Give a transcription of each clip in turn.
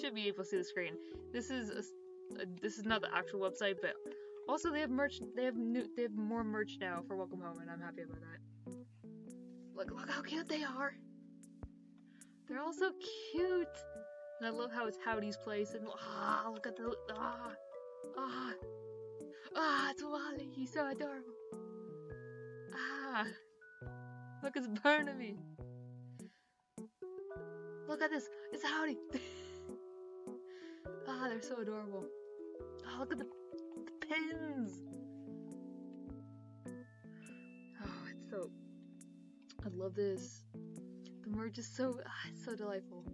should be able to see the screen. This is not the actual website, but also they have merch. They have more merch now for Welcome Home, and I'm happy about that. Look how cute they are. They're all so cute. And I love how it's Howdy's place, and look at the it's Wally. He's so adorable. Look, it's Barnaby. Look at this. It's Howdy. They're so adorable. Look at the pins. It's so. I love this. The merch is so it's so delightful.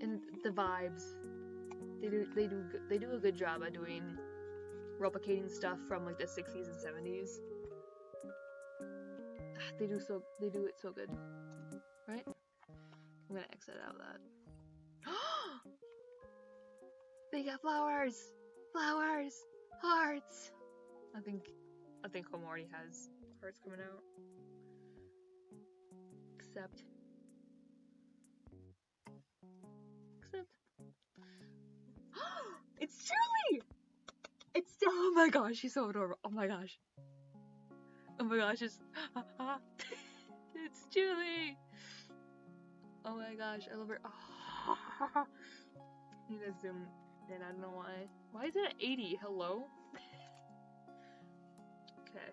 And the vibes. They do a good job at doing replicating stuff from like the 60s and 70s. They do it so good. Right? I'm gonna exit out that. They got flowers! Flowers! Hearts! I think Home already has hearts coming out. Except it's Julie! Oh my gosh, she's so adorable. Oh my gosh, it's it's Julie. Oh my gosh, I love her. I need to zoom in. I don't know why. Why is it at 80? Hello? Okay.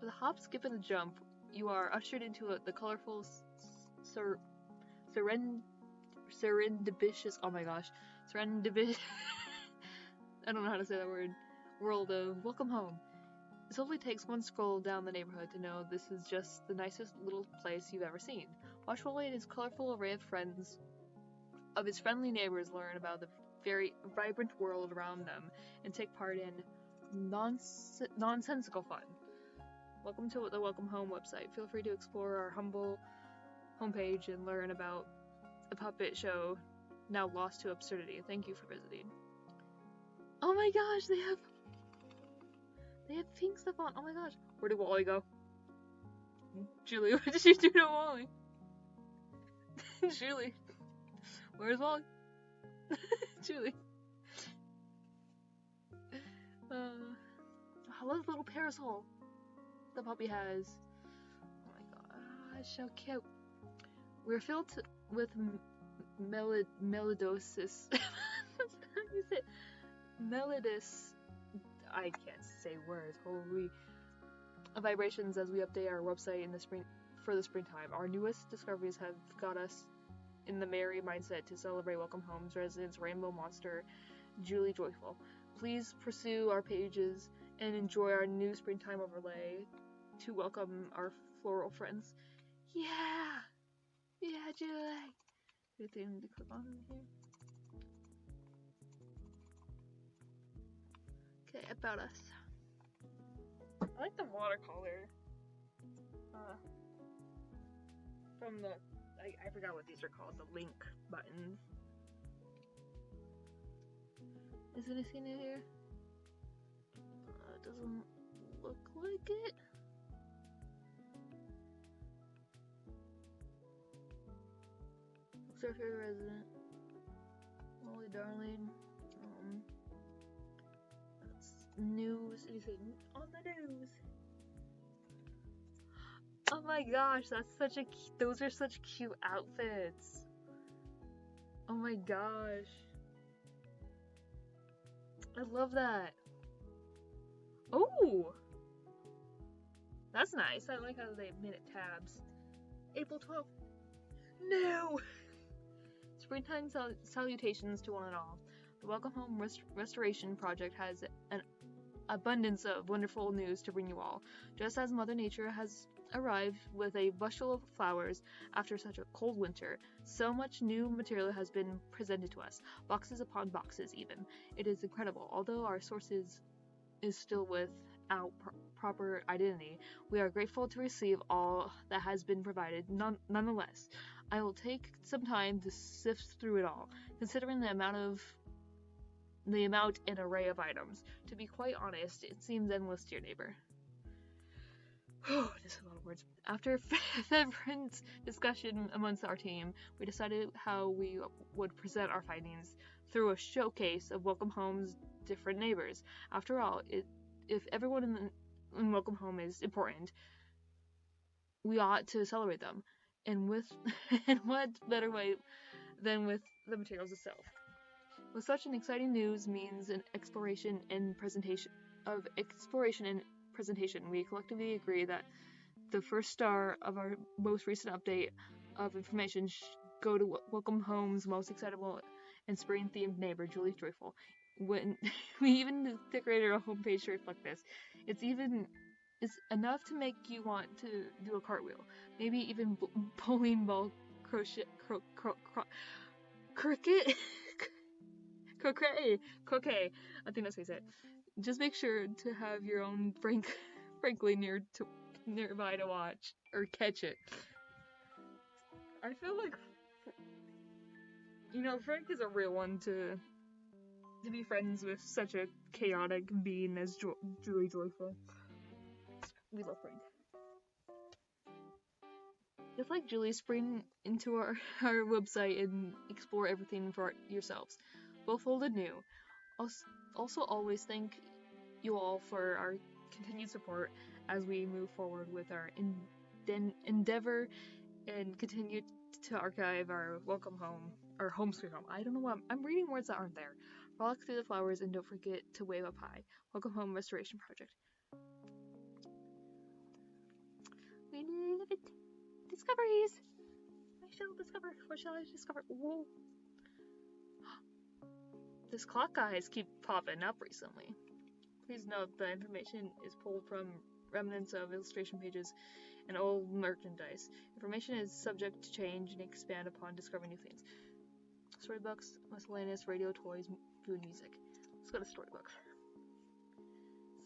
With a hop, skip, and a jump, you are ushered into the colorful serendipitous. Oh my gosh, serendipitous. I don't know how to say that word. World of Welcome Home. It only takes one scroll down the neighborhood to know this is just the nicest little place you've ever seen. Watch Wally and his colorful array of his friendly neighbors learn about the very vibrant world around them and take part in nonsensical fun. Welcome to the Welcome Home website. Feel free to explore our humble homepage and learn about a puppet show now lost to absurdity. Thank you for visiting. Oh my gosh, they have pink stuff on. Oh my gosh. Where did Wally go? Julie, what did you do to Wally? Julie. Where's Wally? Julie. I love the little parasol the puppy has. Oh my gosh, so cute. We're filled with melodious. You said melodious. I can't say words. Holy vibrations as we update our website in the spring for the springtime. Our newest discoveries have got us in the merry mindset to celebrate Welcome Home's residents, Rainbow Monster, Julie Joyful. Please pursue our pages and enjoy our new springtime overlay to welcome our floral friends. Yeah, Julie. Anything to click on here? Okay, about us. I like the watercolor. From the I forgot what these are called. The link buttons. Is anything in here? It doesn't look like it. Who's our favorite resident? Molly Darling. That's news. Anything on the news? Oh my gosh, those are such cute outfits. Oh my gosh. I love that. Oh! That's nice. I like how they made it tabs. April 12th. No! Springtime salutations to one and all. The Welcome Home Restoration Project has an abundance of wonderful news to bring you all. Just as Mother Nature has arrived with a bushel of flowers after such a cold winter, so much new material has been presented to us, boxes upon boxes even. It is incredible. Although our sources is still without proper identity, we are grateful to receive all that has been provided. Nonetheless, I will take some time to sift through it all, considering the amount and array of items. To be quite honest, it seems endless, dear neighbor. Just a lot of words. After fervent discussion amongst our team, we decided how we would present our findings through a showcase of Welcome Home's different neighbors. After all, if everyone in Welcome Home is important, we ought to celebrate them. And and what better way than with the materials itself? With such an exciting news means an exploration and presentation, we collectively agree that the first star of our most recent update of information go to Welcome Home's most excitable and spring-themed neighbor, Julie Joyful. When we even decorated our homepage to reflect this, it's enough to make you want to do a cartwheel, maybe even bowling ball croquet, croquet. I think that's how you say it. Just make sure to have your own frankly nearby to watch or catch it. I feel like Frank is a real one to be friends with such a chaotic being as Julie Joyful. We love Frank. Just like Julie, spring into our website and explore everything for yourselves, both old and new. Also, always thank you all for our continued support as we move forward with our endeavor and continue to archive our Welcome Home, or Home Sweet Home. I don't know what I'm reading words that aren't there. Frolic through the flowers and don't forget to wave up high. Welcome Home Restoration Project. We need discoveries. I shall discover. What shall I discover? Whoa. This clock guys keep popping up recently. Please note the information is pulled from remnants of illustration pages and old merchandise. Information is subject to change and expand upon discovering new things. Storybooks, miscellaneous radio, toys, food, music. Let's go to storybooks.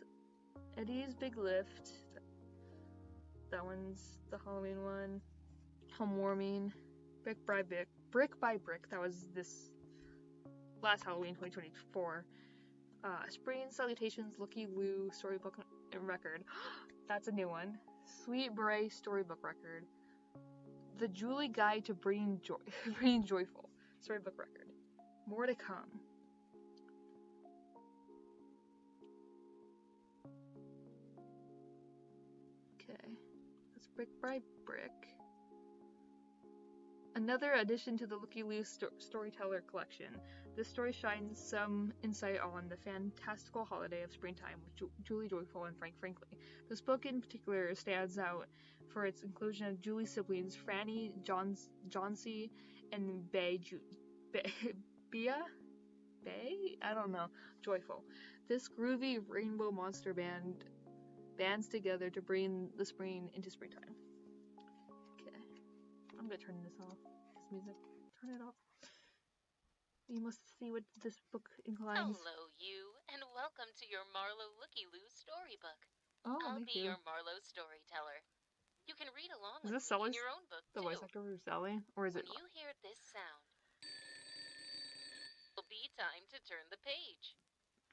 So, Eddie's Big Lift. That one's the Halloween one. Homewarming. Brick by Brick. That was this last Halloween, 2024. Spring Salutations, Lucky Lou storybook and record. That's a new one. Sweet Bray storybook record. The Julie Guide to Bringing Joyful storybook record. More to come. Okay, that's Brick by Brick. Another addition to the Lucky Lou Storyteller collection. This story shines some insight on the fantastical holiday of springtime with Julie Joyful and Frank Frankly. This book in particular stands out for its inclusion of Julie's siblings Franny, Johnsy, and Bea? I don't know. Joyful. This groovy rainbow monster band bands together to bring the spring into springtime. Okay. I'm gonna turn this off. This music. Turn it off. You must see what this book inclines. Hello, you, and welcome to your Marlowe Looky Loo storybook. Oh, I'll thank be you. your Marlowe storyteller. You can read along Is with this me Sally's, in your own book, the too. voice actor for Sally? Or is When it you hear this sound, it'll be time to turn the page.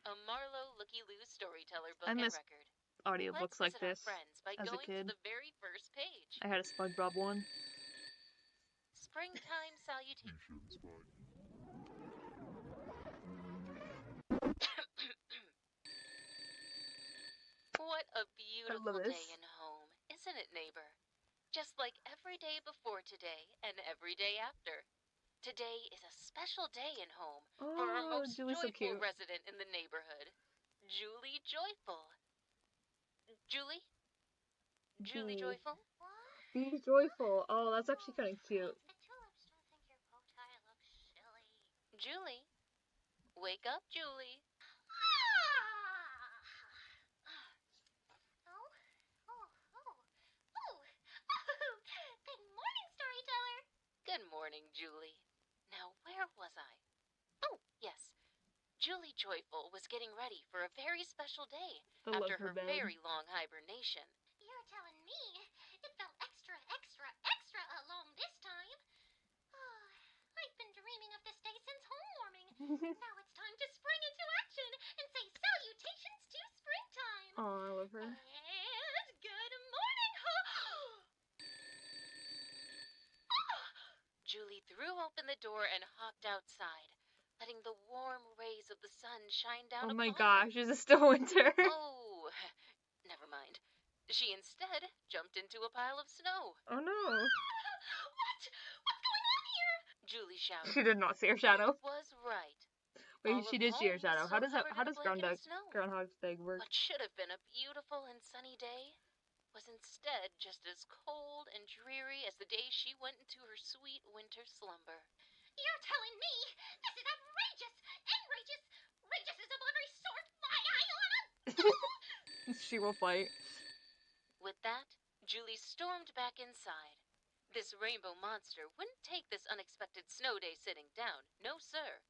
A Marlowe Looky Loo storyteller book I and miss record. audiobooks like Let's visit this our friends by as a going kid. to the very first page. I had a SpongeBob one. Springtime salutations. What a beautiful day in home, isn't it, neighbor? Just like every day before today and every day after. Today is a special day in home for our most Julie's joyful so cute. resident in the neighborhood, Julie Joyful. Julie? Julie Joyful? Be joyful. Oh, that's actually kind of cute. The tulips don't think your bow tie looks silly. Julie? Wake up, Julie. Good morning, storyteller. Good morning, Julie. Now, where was I? Oh, yes. Julie Joyful was getting ready for a very special day after her very long hibernation. You're telling me it felt extra long this time. Oh, I've been dreaming of this day since homewarming. Now it's time to spring into action and say salutations to springtime. Oh, I love her. And good morning, threw open the door and hopped outside, letting the warm rays of the sun shine down Oh upon my her. gosh, is it still winter? Oh, never mind. She instead jumped into a pile of snow. Oh no. What? What's going on here? Julie shouted. She did not see her shadow. Brooke was right. Wait, All she of did see her home was shadow. How still does that? covered How in a does blanket of snow. Groundhog's Day work? What should have been a beautiful and sunny day was instead just as cold and dreary as the day she went into her sweet winter slumber. You're telling me this is outrageous! Outrageous! Outrageous of every sort! She will fight. With that, Julie stormed back inside. This rainbow monster wouldn't take this unexpected snow day sitting down. No, sir.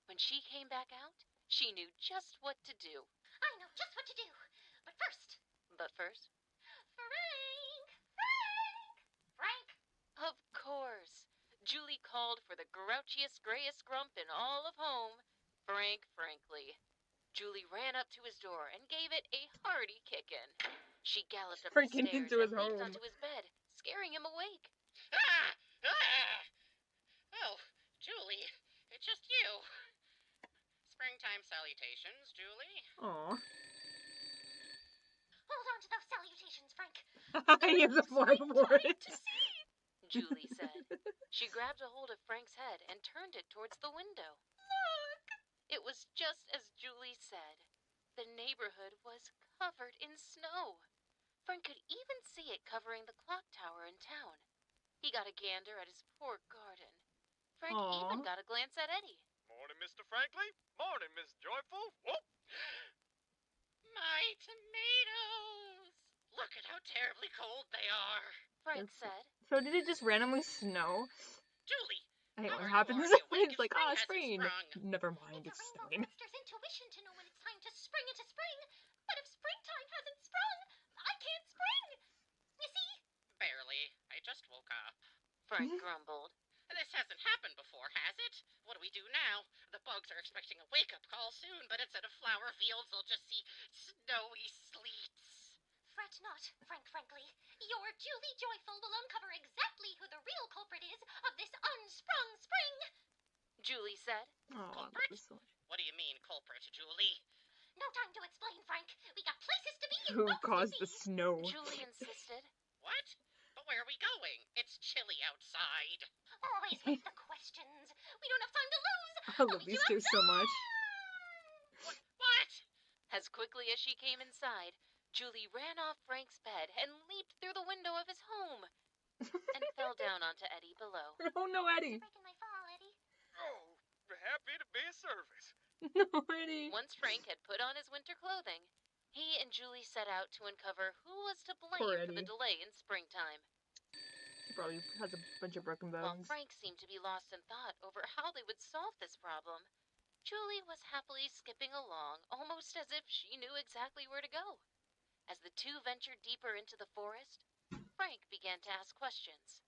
When she came back out, she knew just what to do. I know just what to do. But first... Frank! Of course. Julie called for the grouchiest, grayest grump in all of home, Frank Frankly. Julie ran up to his door and gave it a hearty kick in. She galloped up the stairs into his and leaped home. onto his bed, scaring him awake. Ah! Ah! Oh, Julie, it's just you. Springtime salutations, Julie. Aw. Hold on to those salutations, Frank. He has a floorboard. Julie said. She grabbed a hold of Frank's head and turned it towards the window. Look! It was just as Julie said. The neighborhood was covered in snow. Frank could even see it covering the clock tower in town. He got a gander at his poor garden. Frank even got a glance at Eddie. Morning, Mr. Frankly. Morning, Miss Joyful. Whoop. My tomatoes! Look at how terribly cold they are. Frank said. So did it just randomly snow? Julie, I hate how when it are you happens. already awake It's if like, spring it's hasn't spring. sprung? Never mind, It's it's a rainbow spring. monster's intuition to know when it's time to spring into spring. But if springtime hasn't sprung, I can't spring. You see? Barely. I just woke up. Frank grumbled. This hasn't happened before, has it? What do we do now? The bugs are expecting a wake-up call soon, but instead of flower fields, they'll just see snowy sleets. Fret not, Frank Frankly. Your Julie Joyful will uncover exactly who the real culprit is of this unsprung spring. Julie said. Culprit? What do you mean, culprit, Julie? No time to explain, Frank. We got places to be and Who boats to caused the see. snow? Julie insisted. What? But where are we going? It's chilly outside. Always with the questions. We don't have time to lose. I love these two so much. What? As quickly as she came inside, Julie ran off Frank's bed and leaped through the window of his home and fell down onto Eddie below. Oh no, Eddie. Breaking my fall, Eddie. Oh, happy to be of service. No, Eddie. Once Frank had put on his winter clothing, he and Julie set out to uncover who was to blame Poor for the Eddie. delay in springtime. He probably has a bunch of broken While bones. Frank seemed to be lost in thought over how they would solve this problem, Julie was happily skipping along, almost as if she knew exactly where to go. As the two ventured deeper into the forest, Frank began to ask questions.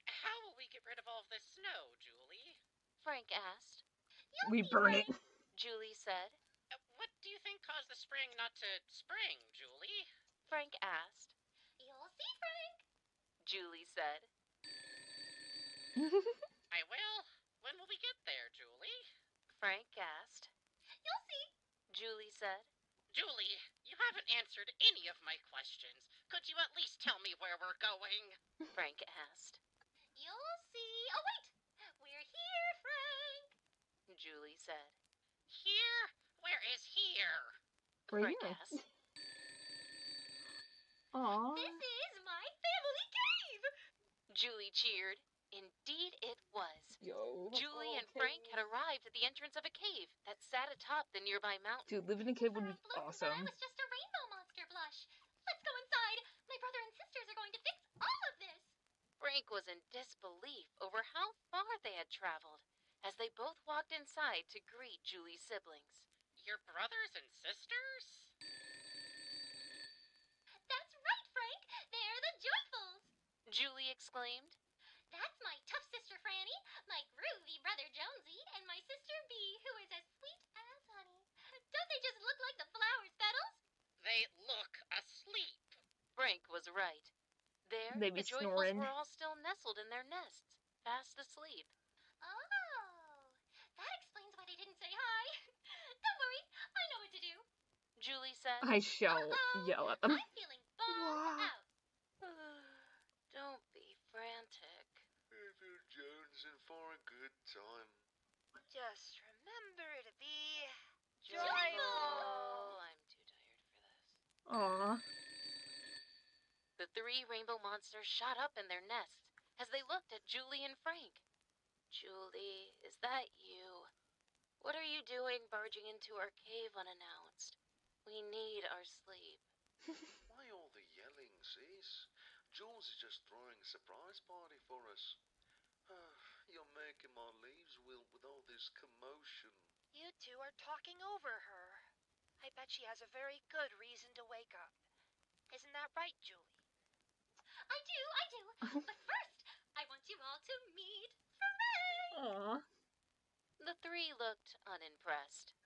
How will we get rid of all this snow, Julie? Frank asked. We burn it. Julie said. What do you think caused the spring not to spring, Julie? Frank asked. You'll see, Frank. Julie said. I will. When will we get there, Julie? Frank asked. You'll see. Julie said. Julie, you haven't answered any of my questions. Could you at least tell me where we're going? Frank asked. You'll see. Oh, wait. We're here, Frank. Julie said. Here? Where is here? Frank asked. Aww. This is my family cave. Julie cheered. Indeed it was. Yo. Julie and Frank had arrived at the entrance of a cave that sat atop the nearby mountain. Dude, living in a cave would be Blue thought I awesome. was just a rainbow monster blush. Let's go inside. My brother and sisters are going to fix all of this. Frank was in disbelief over how far they had traveled as they both walked inside to greet Julie's siblings. Your brothers and sisters? That's right, Frank. They're the Joyfuls. Julie exclaimed. That's my tough sister Franny, my groovy brother Jonesy, and my sister Bee, who is as sweet as honey. Don't they just look like the flower's petals? They look asleep. Frank was right. There, They be the Joyfuls snoring. were all still nestled in their nests, fast asleep. Oh, that explains why they didn't say hi. Don't worry, I know what to do. Julie said. I shall yell at them. I'm feeling bummed out. Don't be frantic. We're jonesing for a good time. Just remember to be joyful. I'm too tired for this. Aw. The 3 rainbow monsters shot up in their nests as they looked at Julie and Frank. Julie, is that you? What are you doing barging into our cave unannounced? We need our sleep. Why all the yelling, sis? Jules is just throwing a surprise party for us. You're making my leaves wilt with all this commotion. You two are talking over her. I bet she has a very good reason to wake up. Isn't that right, Julie? I do. But first, I want you all to meet Frank. Aw. The 3 looked unimpressed.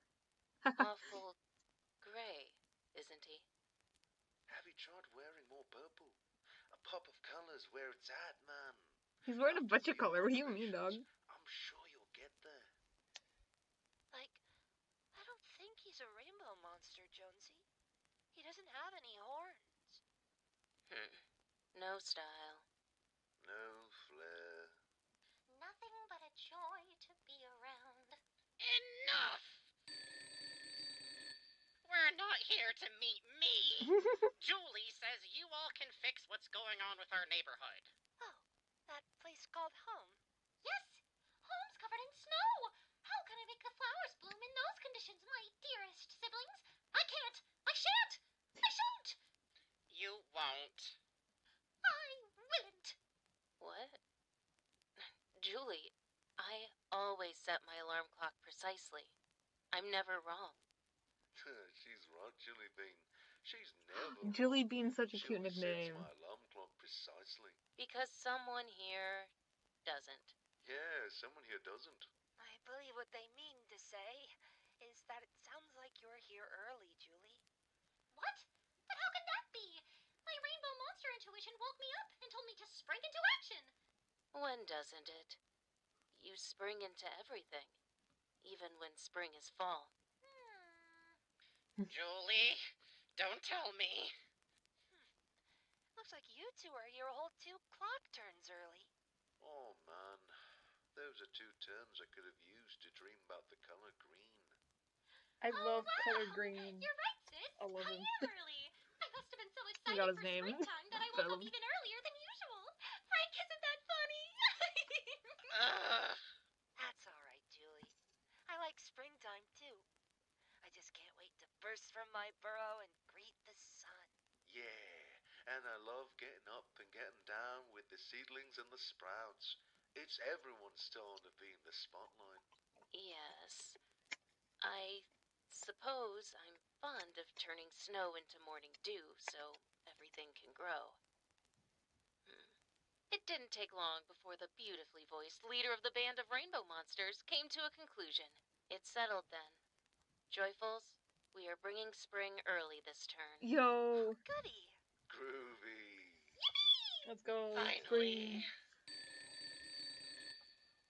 Awful gray, isn't he? Have you tried wearing more purple? A pop of color's where it's at, man. He's wearing a After bunch of color. What do you mean, reoperations, dog? I'm sure you'll get there. Like, I don't think he's a rainbow monster, Jonesy. He doesn't have any horns. No style. No flair. Nothing but a joy to be around. Enough! We're not here to meet me. Julie says you all can fix what's going on with our neighborhood. Oh, that place called home. Yes, home's covered in snow. How can I make the flowers bloom in those conditions, my dearest siblings? I can't. I shan't. I shan't. You won't. I willn't. What? Julie, I always set my alarm clock precisely. I'm never wrong. She's right, Julie Bean. She's never Julie wrong. Bean's such a She cute always sets nickname. my alarm clock precisely. Because someone here doesn't. Yeah, someone here doesn't. I believe what they mean to say is that it sounds like you're here early, Julie. What? But how can that be? My rainbow monster intuition woke me up and told me to spring into action. When doesn't it? You spring into everything, even when spring is fall. Julie, don't tell me. Looks like you two are here a whole 2 clock turns early. Oh, man. Those are 2 terms I could have used to dream about the color green. I love wow. color green. You're right, sis. I love him. am early. I must have been so excited Forgot his for name. springtime that I woke up even earlier than usual. Frank, isn't that funny? That's all right, Julie. I like springtime, too. I just can't wait to burst from my burrow and greet the sun. Yeah, and I love getting up and getting down with the seedlings and the sprouts. It's everyone's turn to be in the spotlight. Yes. I suppose I'm fond of turning snow into morning dew so everything can grow. It didn't take long before the beautifully voiced leader of the band of rainbow monsters came to a conclusion. It settled then. Joyfuls, we are bringing spring early this turn. Yo. Goody. Groovy. Let's go. Finally.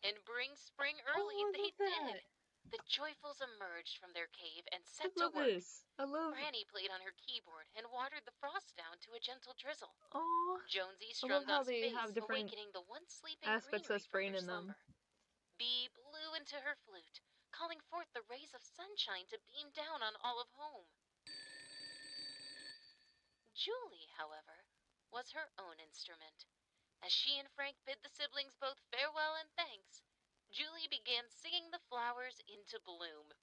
And bring spring early I they love that. did. The Joyfuls emerged from their cave and I set to love work. this. I love. Franny played on her keyboard and watered the frost down to a gentle drizzle. Aw. Jonesy I love strummed how on they space, have different awakening the once sleeping aspects greenery of spring from in their them. slumber. Bee blew into her flute, calling forth the rays of sunshine to beam down on all of home. Julie, however, was her own instrument. As she and Frank bid the siblings both farewell and thanks, Julie began singing the flowers into bloom.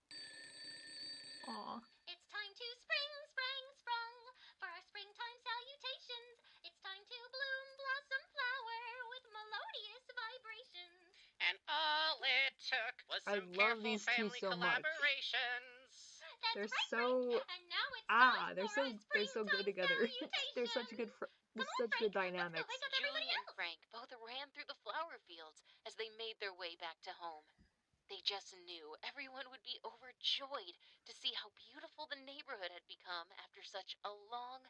Aw. It's time to spring, sprung, for our springtime salutations. It's time to bloom, blossom, flower, with melodious vibrations. And all it took was I some love careful these two family so much. collaborations. That's They're right, so Frank. And now it's time they're for so good springtime together. They're such salutations. good Come on, such Frank, good let's go dynamics. wake up everybody Julie and else. Frank both ran through the flower fields as they made their way back to home. They just knew everyone would be overjoyed to see how beautiful the neighborhood had become after such a long,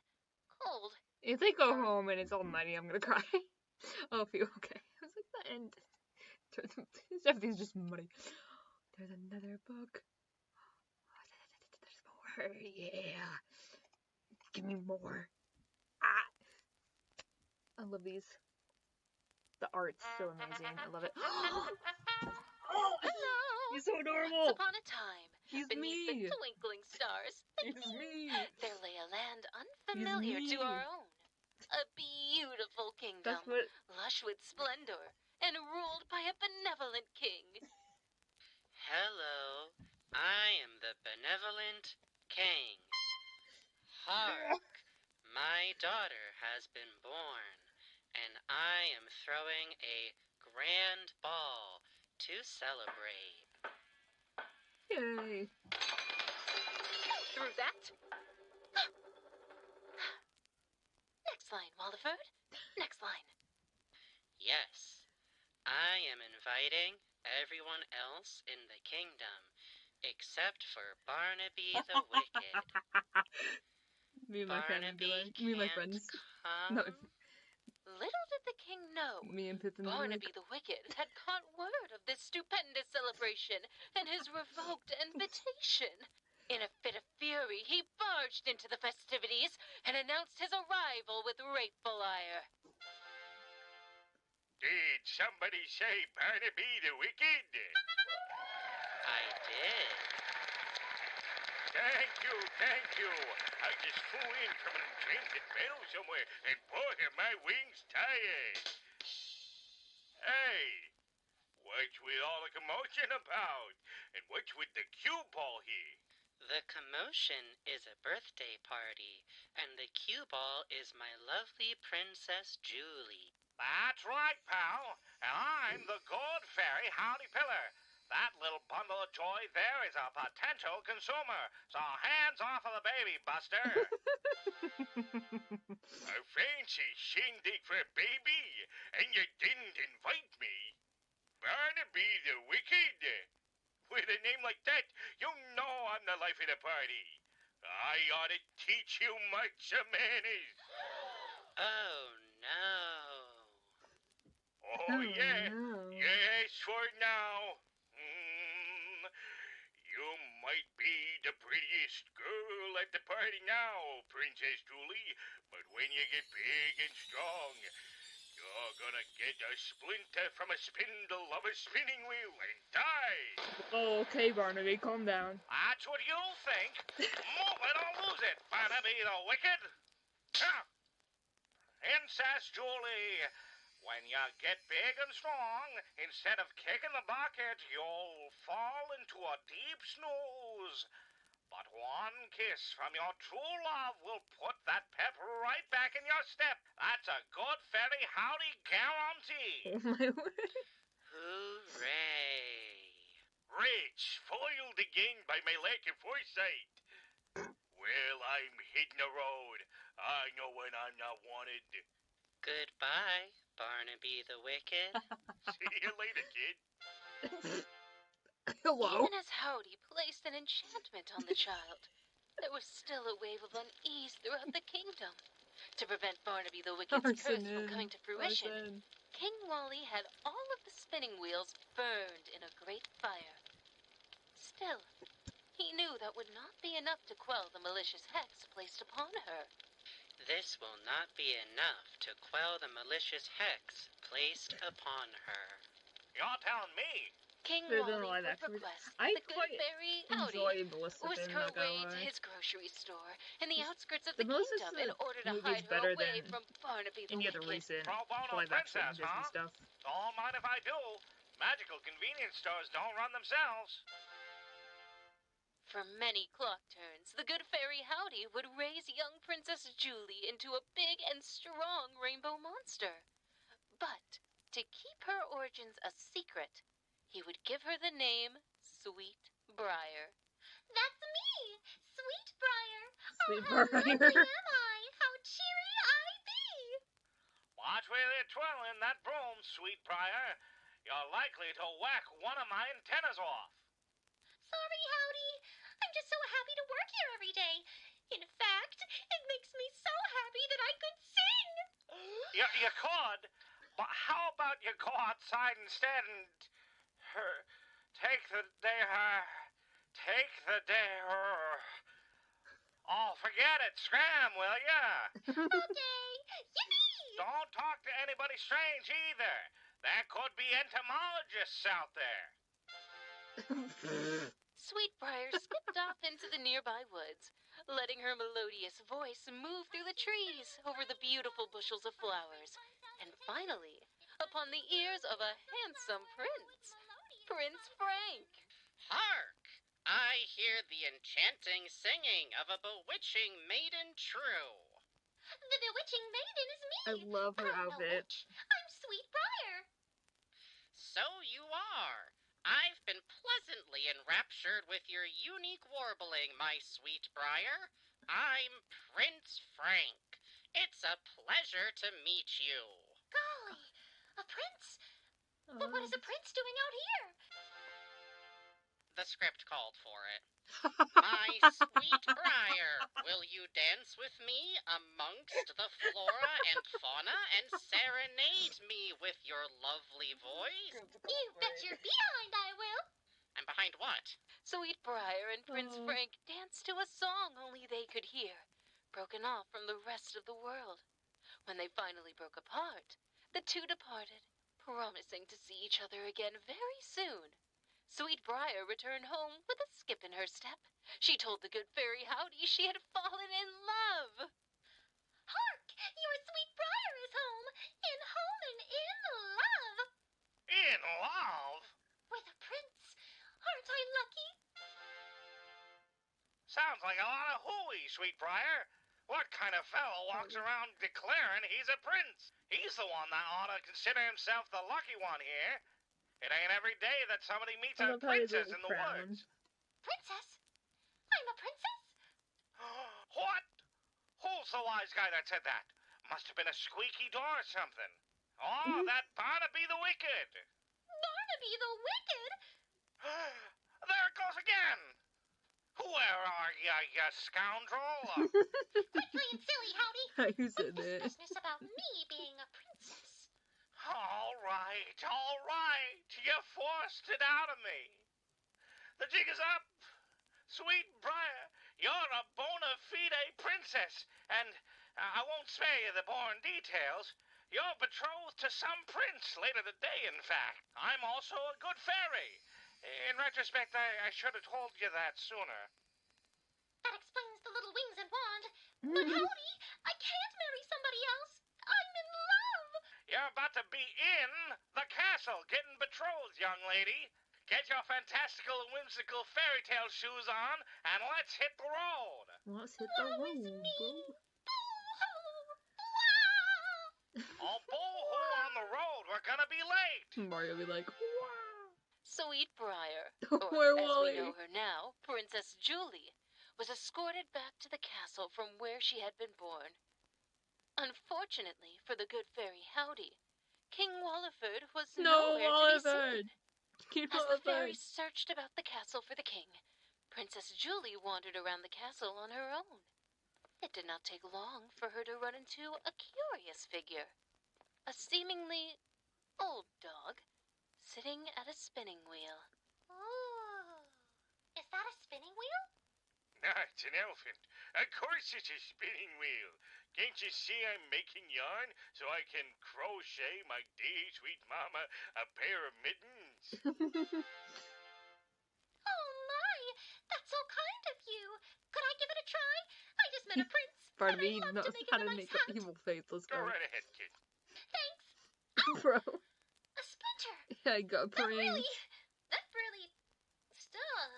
cold. If they go home and it's all nighty, I'm gonna cry. I'll feel okay. I was like, the end. Everything's just muddy. There's another book. There's more. Yeah. Give me more. Ah. I love these. The art's so amazing. I love it. Hello! He's so adorable! Once upon a time, He's beneath me! the twinkling stars, He's me! there lay a land unfamiliar to our own. A beautiful kingdom, That's what... lush with splendor, and ruled by a benevolent king. Hello, I am the benevolent king. Hark, my daughter has been born, and I am throwing a grand ball to celebrate. Yay! Through that? Next line, Walderford. Next line. Yes, I am inviting everyone else in the kingdom, except for Barnaby the Wicked. Me and my Barnaby friends. come. No, Little did the king know, me and Pippen. Barnaby the Wicked had caught word of this stupendous celebration and his revoked invitation. In a fit of fury, he barged into the festivities and announced his arrival with rightful ire. Did somebody say Barnaby the Wicked? I did. Thank you. I just flew in from an enchanted meadow somewhere, and boy, are my wings tired. Hey, what's with all the commotion about? And what's with the cue ball here? The commotion is a birthday party, and the cue ball is my lovely Princess Julie. That's right, pal. And I'm the gold fairy Howdy Pillar. That little bundle of joy there is a potential consumer. So hands off of the baby, Buster. A fancy shindig for a baby, and you didn't invite me. Barnaby the Wicked. With a name like that, you know I'm the life of the party. I ought to teach you much manners. Oh, no. Oh, yeah. No. Yes, for now. You might be the prettiest girl at the party now, Princess Julie, but when you get big and strong, you're gonna get a splinter from a spindle of a spinning wheel and die. Oh, okay, Barnaby, calm down. That's what you'll think. Move it or lose it, Barnaby the Wicked. Princess Julie, when you get big and strong, instead of kicking the bucket, you'll fall into a deep snooze. But one kiss from your true love will put that pep right back in your step. That's a good fairy howdy guarantee. Oh my word. Hooray. Rich, foiled again by my lack of foresight. Well, I'm hitting the road. I know when I'm not wanted. Goodbye, Barnaby the Wicked. See you later, kid. Hello? Even as Howdy placed an enchantment on the child, there was still a wave of unease throughout the kingdom. To prevent Barnaby the Wicked's curse from coming to fruition, King Wally had all of the spinning wheels burned in a great fire. Still, he knew that would not be enough to quell the malicious hex placed upon her. This will not be enough to quell the malicious hex placed upon her. You're telling me? King There's Wally no live would action. request I the good quite fairy Howdy enjoy Melissa whisk Finn, her not gonna way to lie. his grocery store in the outskirts of The the Melissa kingdom in order to movie's hide her better away than from Barnaby the any other Wicked. recent Pro bono live action princess, Disney huh? stuff. Don't mind if I do. Magical convenience stores don't run themselves. For many clock turns, the good fairy Howdy would raise young Princess Julie into a big and strong rainbow monster. But to keep her origins a secret, he would give her the name Sweet Briar. That's me, Sweet Briar. Sweet Oh, how Briar. lovely am I? How cheery I be! Watch where you're twirling that broom, Sweet Briar. You're likely to whack one of my antennas off. Sorry, Howdy. I'm just so happy to work here every day. In fact, it makes me so happy that I could sing. You could? But how about you go outside instead and take the day. Oh, forget it. Scram, will ya? Okay. Yippee! Don't talk to anybody strange either. There could be entomologists out there. Sweetbriar skipped off into the nearby woods, letting her melodious voice move through the trees over the beautiful bushels of flowers, and finally, upon the ears of a handsome prince, Prince Frank. Hark! I hear the enchanting singing of a bewitching maiden true. The bewitching maiden is me. I love her But I'm no outfit. witch. I'm Sweetbriar. So you are. I've been pleasantly enraptured with your unique warbling, my sweet Briar. I'm Prince Frank. It's a pleasure to meet you. Golly, a prince? But what is a prince doing out here? The script called for it. My sweet Briar, will you dance with me amongst the flora and fauna and serenade me with your lovely voice? You bet your behind I will. And behind what? Sweetbriar and Prince Frank danced to a song only they could hear, broken off from the rest of the world. When they finally broke apart, the two departed, promising to see each other again very soon. Sweetbriar returned home with a skip in her step. She told the good fairy Howdy she had fallen in love. Hark, your Sweetbriar is home and in love. In love? With a prince. Aren't I lucky? Sounds like a lot of hooey, Sweetbriar. What kind of fellow walks around declaring he's a prince? He's the one that ought to consider himself the lucky one here. It ain't every day that somebody meets a princess in the woods. Princess? I'm a princess? What? Who's the wise guy that said that? Must have been a squeaky door or something. Oh, that Barnaby the Wicked. Barnaby the Wicked? There it goes again. Where are you scoundrel? Quit playing silly, Howdy. You said What's this that. business about me being a princess? All right. You forced it out of me. The jig is up. Sweetbriar, you're a bona fide princess, and I won't spare you the boring details. You're betrothed to some prince later today, in fact. I'm also a good fairy. In retrospect, I should have told you that sooner. That explains the little wings and wand. But Howdy, I can't marry somebody else. I'm in love. You're about to be in the castle, getting betrothed, young lady. Get your fantastical and whimsical fairy tale shoes on, and let's hit the road. Let's hit the road, bro. Oh, boo-hoo on the road. We're gonna be late. Mario will be like, Sweetbriar, Where or as will we he? know her now, Princess Julie, was escorted back to the castle from where she had been born. Unfortunately for the good fairy Howdy, King Walliford was no, nowhere to be Walliford. seen. King As the fairies Walliford. searched about the castle for the king, Princess Julie wandered around the castle on her own. It did not take long for her to run into a curious figure, a seemingly old dog sitting at a spinning wheel. Ooh. Is that a spinning wheel? No, it's an elephant. Of course it's a spinning wheel. Can't you see I'm making yarn so I can crochet my dear sweet mama a pair of mittens? Oh my, that's so kind of you. Could I give it a try? I just met a prince. Barnaby and I'd knows love to make how him to a make nice an hat. evil face. Let's Go go. right ahead, kid. Thanks. Bro. A splinter. I got That pranked. really stuck.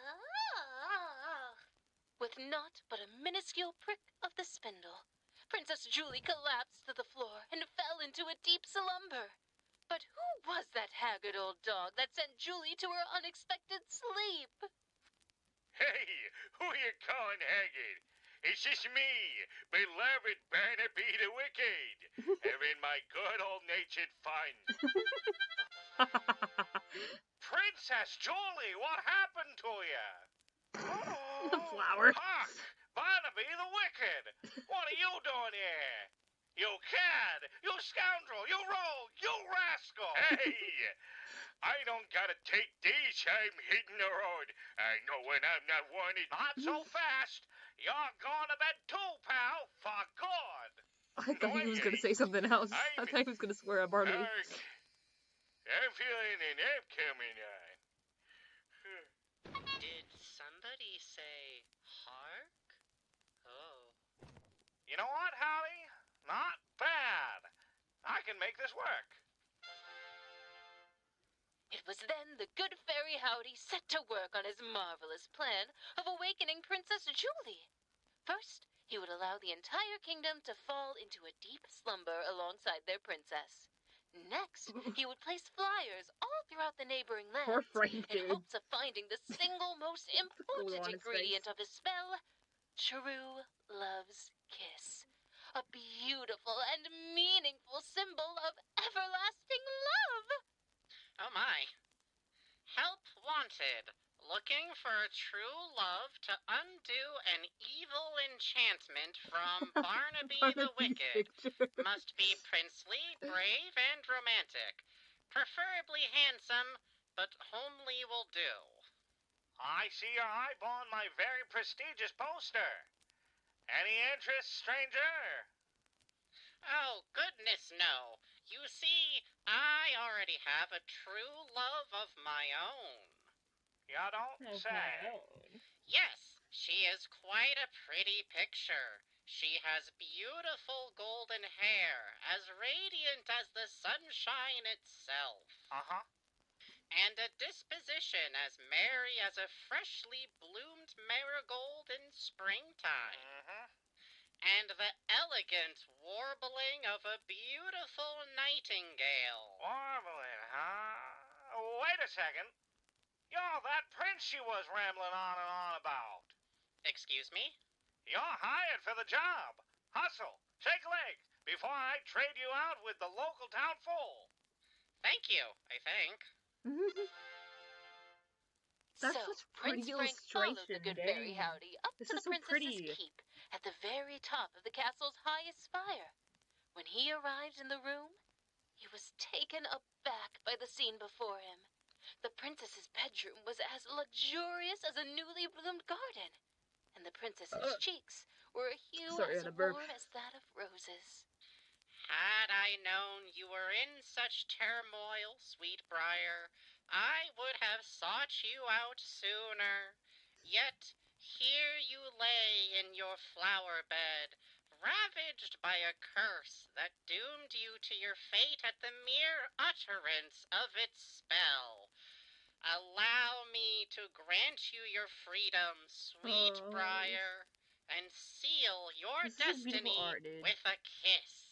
With naught but a minuscule prick of the spindle, Princess Julie collapsed to the floor and fell into a deep slumber. But who was that haggard old dog that sent Julie to her unexpected sleep? Hey, who you calling haggard? It's just me, beloved Barnaby the Wicked, having my good old-natured fun. Princess Julie, what happened to you? The flower. Hark! Barnaby the Wicked! What are you doing here? You cad! You scoundrel! You rogue! You rascal! Hey! I don't gotta take this. I'm hitting the road. I know when I'm not wanted. Not so fast. You're going to bed too, pal. For good. I thought he was gonna say something else. I thought he was gonna swear at Barnaby. I'm feeling an app coming on. Did somebody say hark? Oh. You know what, Howdy? Not bad. I can make this work. It was then the good fairy Howdy set to work on his marvelous plan of awakening Princess Julie. First, he would allow the entire kingdom to fall into a deep slumber alongside their princess. Next, he would place flyers all throughout the neighboring Poor lands Frank, in dude. hopes of finding the single most important on his ingredient face. of his spell, true love's kiss. A beautiful and meaningful symbol of everlasting love. Oh my. Help wanted. Looking for true love to undo an evil enchantment from Barnaby the Wicked. Must be princely, brave, and romantic. Preferably handsome, but homely will do. I see your eyeballing my very prestigious poster. Any interest, stranger? Oh, goodness no. You see, I already have a true love of my own. You don't say. Yes, she is quite a pretty picture. She has beautiful golden hair, as radiant as the sunshine itself. Uh-huh. And a disposition as merry as a freshly bloomed marigold in springtime. Mm-hmm. And the elegant warbling of a beautiful nightingale. Warbling, huh? Wait a second. You're that prince she was rambling on and on about. Excuse me? You're hired for the job. Hustle, shake a leg, before I trade you out with the local town fool. Thank you, I think. That's So, such pretty Prince Frank followed the good fairy illustration, Howdy up This to is the so princess's pretty. keep at the very top of the castle's highest spire. When he arrived in the room, he was taken aback by the scene before him. The princess's bedroom was as luxurious as a newly bloomed garden, and the princess's cheeks were a hue Sorry, I as had a burp. warm as that of roses. Had I known you were in such turmoil, Sweetbriar, I would have sought you out sooner. Yet here you lay in your flower bed, ravaged by a curse that doomed you to your fate at the mere utterance of its spell. Allow me to grant you your freedom, Sweetbriar, and seal your This is a beautiful destiny art, dude. with a kiss.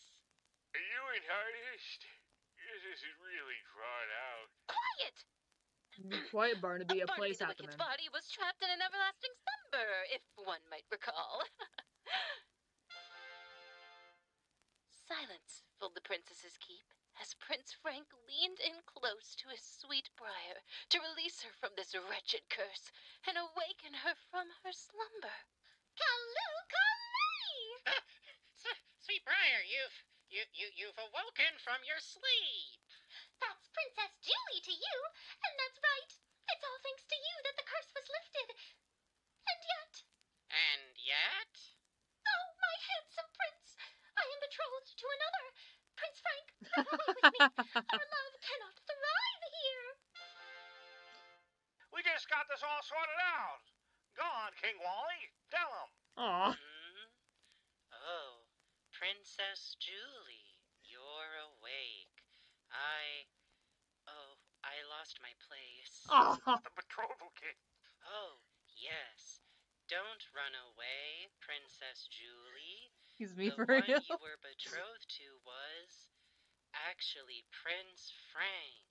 You an artist? This is really drawn out. Quiet! Be quiet, Barnaby. A Barnaby play's the happening. Wicked's body was trapped in an everlasting slumber, if one might recall. Silence filled the princess's keep as Prince Frank leaned in close to his sweet Briar to release her from this wretched curse and awaken her from her slumber. Calloo, Callie! Sweetbriar, you've awoken from your sleep. That's Princess Julie to you, and that's right. It's all thanks to you that the curse was lifted. And yet? Oh, my handsome prince! I am betrothed to another. Prince Frank, run away with me. Our love cannot thrive here. We just got this all sorted out. Go on, King Wally. Tell him. Aw. Oh, Princess Julie, you're awake. I lost my place. Aw. The betrothal king. Oh, yes. Don't run away, Princess Julie. Excuse me, The for one real. you were betrothed to was actually Prince Frank.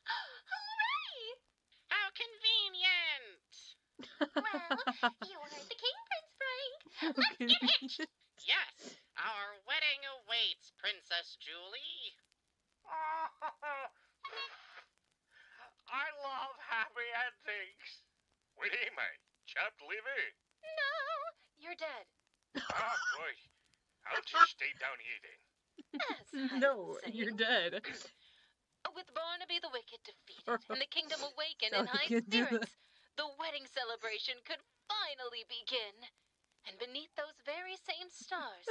Hooray! How convenient! Well, you heard the king, Prince Frank. Let's get hitched. Yes, our wedding awaits, Princess Julie. I love happy endings. What do you mean? Chopped liver? No, you're dead. Oh, boy. I'll just stay down here then. As I No, was saying, you're dead. with Barnaby the Wicked defeated and the kingdom awakened Sally in high can't do that. spirits, the wedding celebration could finally begin. And beneath those very same stars,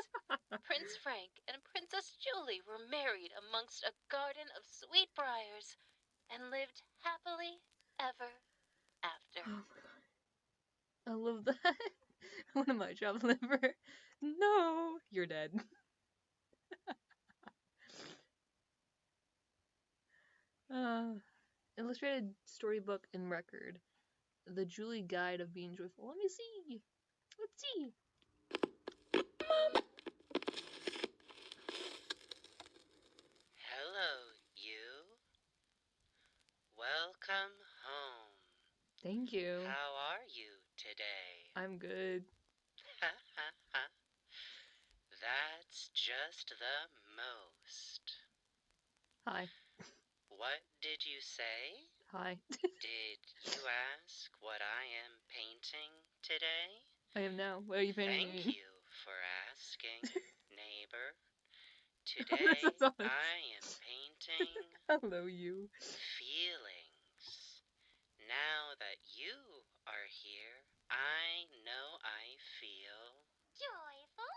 Prince Frank and Princess Julie were married amongst a garden of sweet briars and lived happily ever after. Oh my god. I love that. One of my job liver. No, you're dead. Illustrated storybook and record. The Julie Guide of Being Joyful. Let me see. Let's see. Hello, you. Welcome home. Thank you. How are you today? I'm good. Ha ha ha. That's just the most. Hi. What did you say? Hi. Did you ask what I am painting today? I am now. What are you painting? Thank you for asking, neighbor. Today I am painting Hello, you. feelings. Now that you are here, I know I feel... Joyful?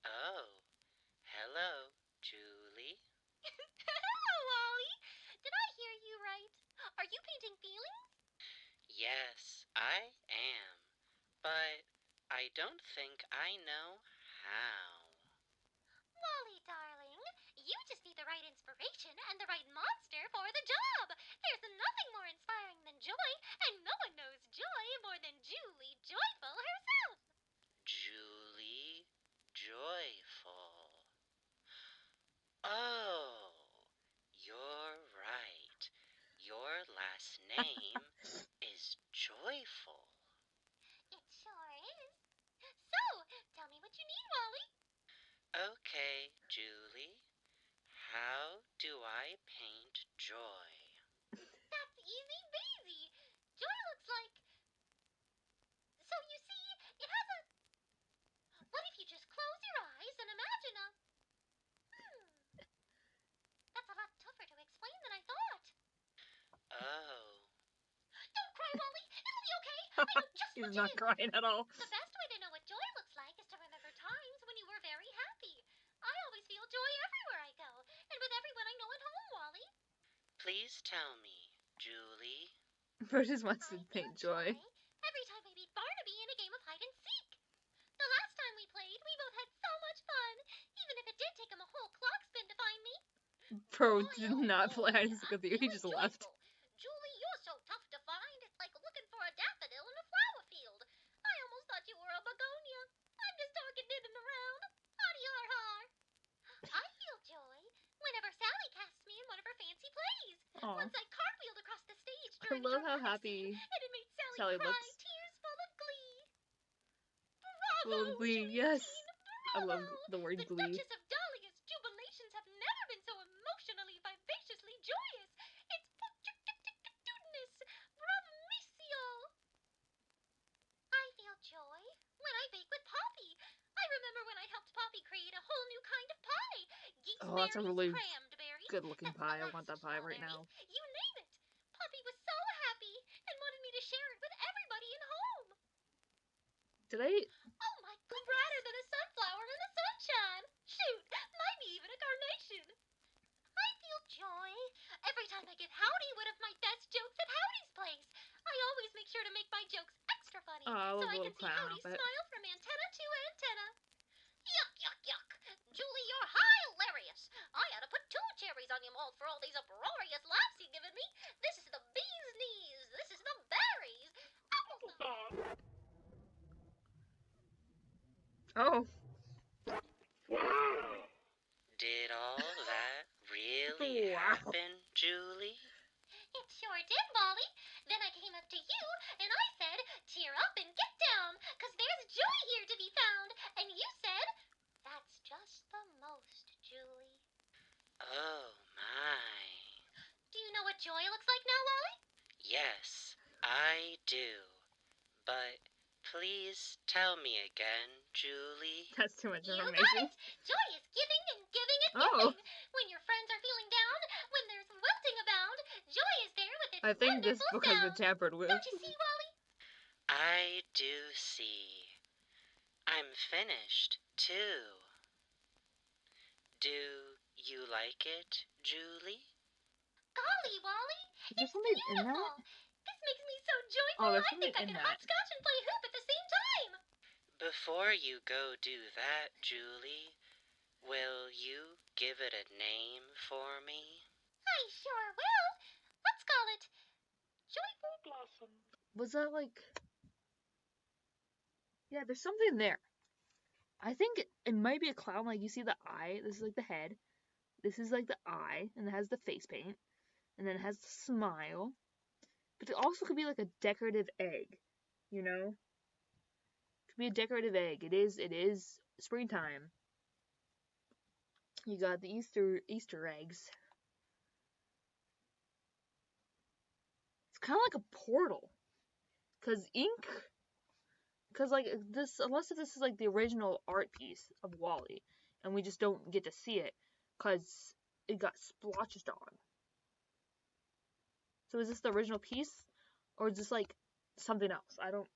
Oh, hello, Julie. Hello, Wally. Did I hear you right? Are you painting feelings? Yes, I am. But I don't think I know how. Wally, darling, you just need the right inspiration and the right monster for the job. There's nothing more inspiring than joy, and no one knows joy more than Julie Joyful herself. Julie Joyful. Oh, you're right. Your last name is Joyful. It sure is. So, tell me what you need, Wally. Okay, Julie. How do I paint joy? That's easy breezy. Joy looks like... So you see, it has a... What if you just close your eyes and imagine a... That's a lot tougher to explain than I thought. Oh. Don't cry, Wally. It'll be okay. I know just what He's you not did. crying at all. The best way to know what joy looks like is to remember times when you were very happy. I always feel joy everywhere I go, and with everyone I know at home, Wally. Please tell me, Julie. Bro just wants to I paint feel joy. every time I beat Barnaby in a game of hide and seek. The last time we played, we both had so much fun, even if it did take him a whole clock spin to find me. Bro did not play hide and seek with you. He just left. Julie, you're so tough to find. It's like looking for a daffodil in a flower field. I almost thought you were a begonia. I'm just talking didding around. Har-har. I feel joy whenever Sally casts me in one of her fancy plays. Aw. Once I cartwheeled across the stage I during a love how dramatic happy scene, and it made Sally Sally cry, looks. tears full of glee. Full of Bravo, glee, Julie yes. Jean, I love bravo. the word The glee. Duchess of Dahlia's jubilations have never been so emotionally, vivaciously joyous. It's puncturedness. Bravissimo. I feel joy when I bake with Poppy. I remember when I helped Poppy create a whole new kind of pie. Oh, that's a really crammed berries. good looking That's pie. I want that molasses pie right strawberry. now. You name it. Poppy was so happy and wanted me to share it with everybody in home. Did I? Oh my goodness. Brighter than a sunflower in the sunshine. Shoot, might be even a carnation. I feel joy every time I get Howdy one of my best jokes at Howdy's place. I always make sure to make my jokes extra funny Oh, so I little can see clown Howdy outfit. smile from antenna to antenna. Yuck, yuck, yuck. Julie, you're hilarious. I ought to put 2 cherries on your mouth for all these uproarious laughs you've given me. This is the bee's knees. This is the berries. Apples. Oh. Did all that really happen, Julie? It sure did, Molly. Then I came up to you and I said, cheer up and get down, 'cause there's joy here to be found. And you said, that's just the most, Julie. Oh, my. Do you know what joy looks like now, Wally? Yes, I do. But please tell me again, Julie. That's too much You got information. it. Joy is giving and giving and Oh. When your friends are feeling down, when there's wilting abound, joy is there with its I think this wonderful book has been sound. tampered with. Don't you see, Wally? I do see. I'm finished, too. Do you like it, Julie? Golly, Wally, Is there it's something in that? beautiful. This makes me so joyful. Oh, there's I something think I in can that. hopscotch and play hoop at the same time. Before you go do that, Julie, will you give it a name for me? I sure will. Let's call it Joyful Blossom. Was that like... Yeah, there's something there. I think it might be a clown. Like, you see the eye. This is like the head. This is like the eye. And it has the face paint. And then it has the smile. But it also could be like a decorative egg. You know? It could be a decorative egg. It is springtime. You got the Easter eggs. It's kind of like a portal. Because like this, unless if this is like the original art piece of Wally, and we just don't get to see it, because it got splotched on. So is this the original piece, or is this like something else? I don't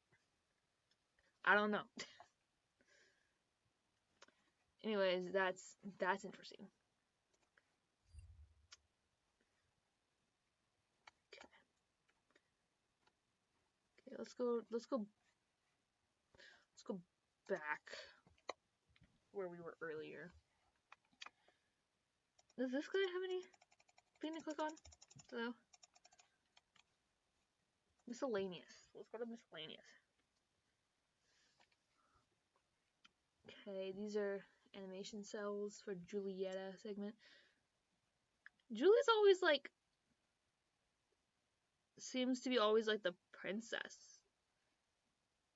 know. Anyways, that's interesting. Okay, let's go back where we were earlier. Does this guy have anything to click on? So miscellaneous. Let's go to miscellaneous. Okay, these are animation cells for Julieta segment. Julie's always like, seems to be always like the princess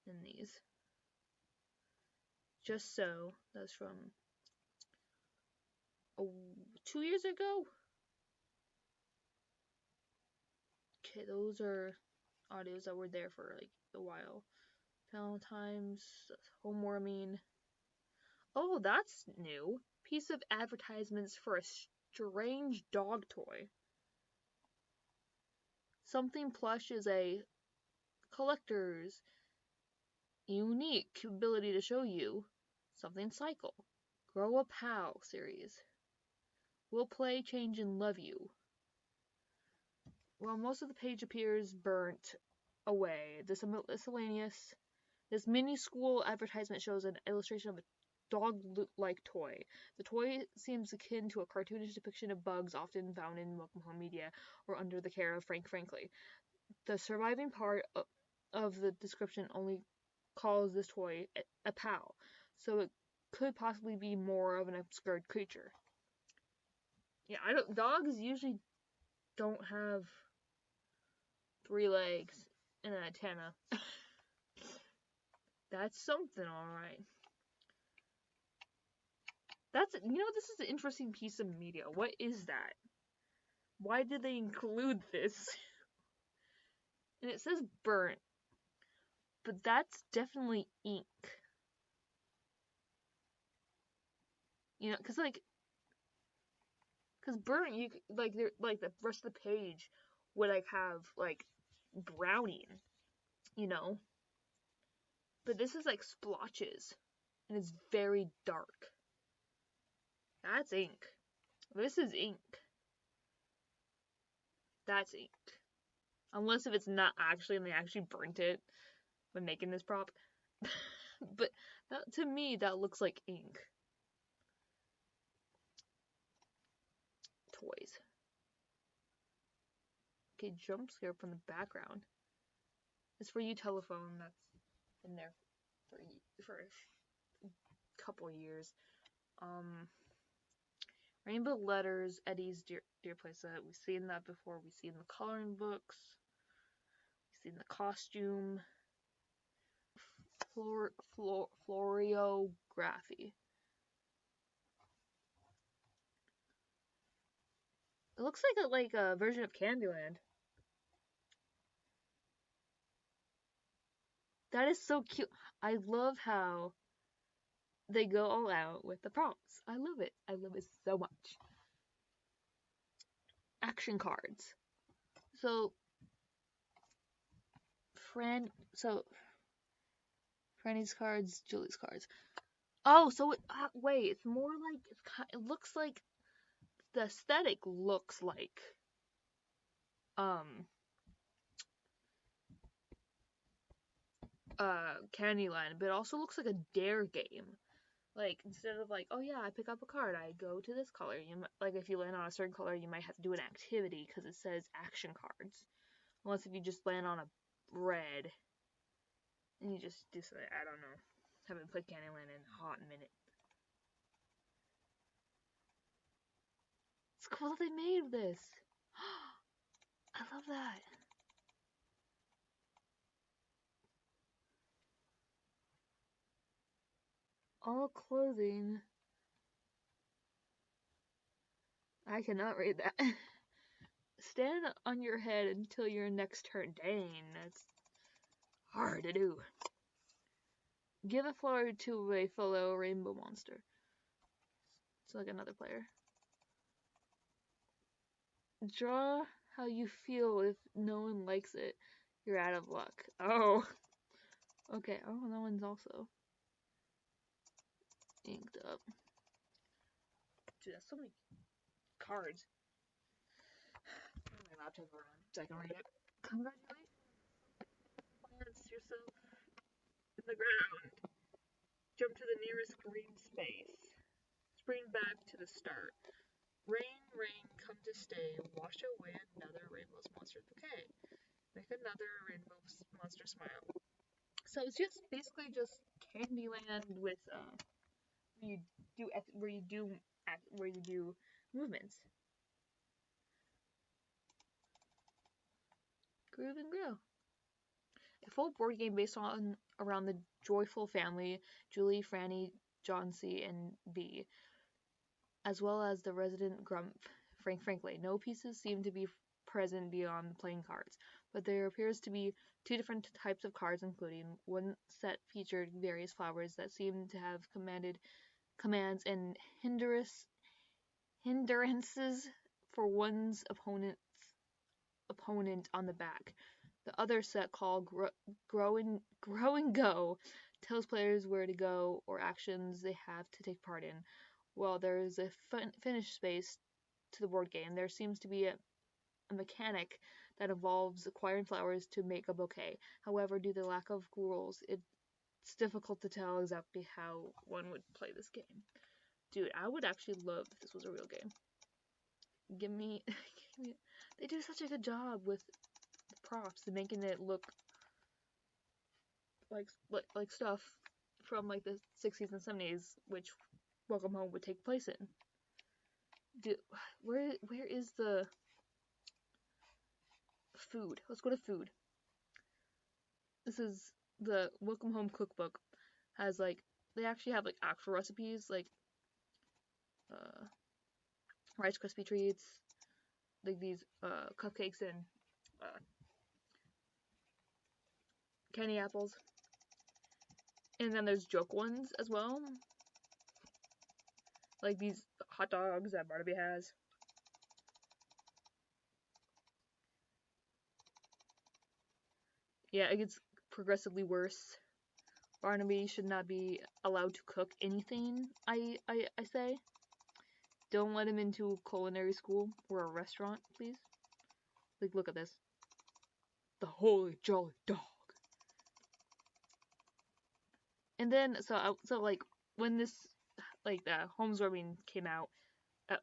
in these. Just So, that's from 2 years ago. Okay, those are audios that were there for like a while. Valentine's, homewarming. Oh, that's new. Piece of advertisements for a strange dog toy. Something Plush is a collector's unique ability to show you something cycle. Grow a Pal series. Will play, change, and love you. While most of the page appears burnt away, this miscellaneous, this mini school advertisement shows an illustration of a dog-like toy. The toy seems akin to a cartoonish depiction of bugs often found in Welcome Home media or under the care of Frank Frankly. The surviving part of the description only calls this toy a pal, so it could possibly be more of an obscure creature. Yeah, dogs usually don't have 3 legs and an antenna. That's something, alright. This is an interesting piece of media. What is that? Why did they include this? And it says burnt. But that's definitely ink. Because burnt, you like the rest of the page would like have like browning, But this is like splotches, and it's very dark. That's ink. This is ink. That's ink. Unless if it's not actually, and they actually burnt it when making this prop. But to me, that looks like ink. Toys. Okay, jump scare from the background. It's for you, telephone. That's been there for a couple years. Rainbow Letters, Eddie's Dear Playset. We've seen that before. We've seen the coloring books. We've seen the costume. Floriography. It looks like a version of Candyland. That is so cute. I love how they go all out with the prompts. I love it. I love it so much. Action cards. So Franny's cards, Julie's cards. Oh, so wait, it's more like it looks like the aesthetic looks like Candyland, but it also looks like a dare game. Like, instead of like, oh yeah, I pick up a card, I go to this color. Like, if you land on a certain color, you might have to do an activity because it says action cards. Unless if you just land on a red and you just do something. I don't know. Haven't played Candyland in a hot minute. It's cool that they made this. I love that. All clothing. I cannot read that. Stand on your head until your next turn. Dang, that's hard to do. Give a flower to a fellow rainbow monster. It's like another player. Draw how you feel if no one likes it. You're out of luck. Oh. Okay. Oh, that one's also inked up. Dude, that's so many cards. Turn my laptop around so I can read it. Congratulations. Plants yourself in the ground. Jump to the nearest green space. Spring back to the start. Rain, rain, come to stay. Wash away another rainbow's monster bouquet. Make another rainbow monster smile. So it's just basically just Candyland with where you do movements. Groove and Grow. A full board game based around the joyful family, Julie, Franny, John C, and B, as well as the resident grump, Frank Frankly. No pieces seem to be present beyond playing cards, but there appears to be two different types of cards, including one set featured various flowers that seem to have commands and hindrances for one's opponent on the back. The other set, called Grow and Go, tells players where to go or actions they have to take part in. While there is a finish space to the board game, there seems to be a mechanic that involves acquiring flowers to make a bouquet. However, due to the lack of rules, it's difficult to tell exactly how one would play this game. Dude, I would actually love if this was a real game. Give me they do such a good job with the props and making it look like stuff from like the 60s and 70s, which Welcome Home would take place in. Dude, where is the food? Let's go to food. This is the Welcome Home cookbook. Has like, they actually have like actual recipes, like Rice Krispie treats, like these cupcakes and candy apples. And then there's joke ones as well, like these hot dogs that Barnaby has. Yeah, it gets progressively worse. Barnaby should not be allowed to cook anything, I say. Don't let him into culinary school or a restaurant, please. Like, look at this. The Holy Jolly Dog. And then, so like, when this, like, the Homewarming came out,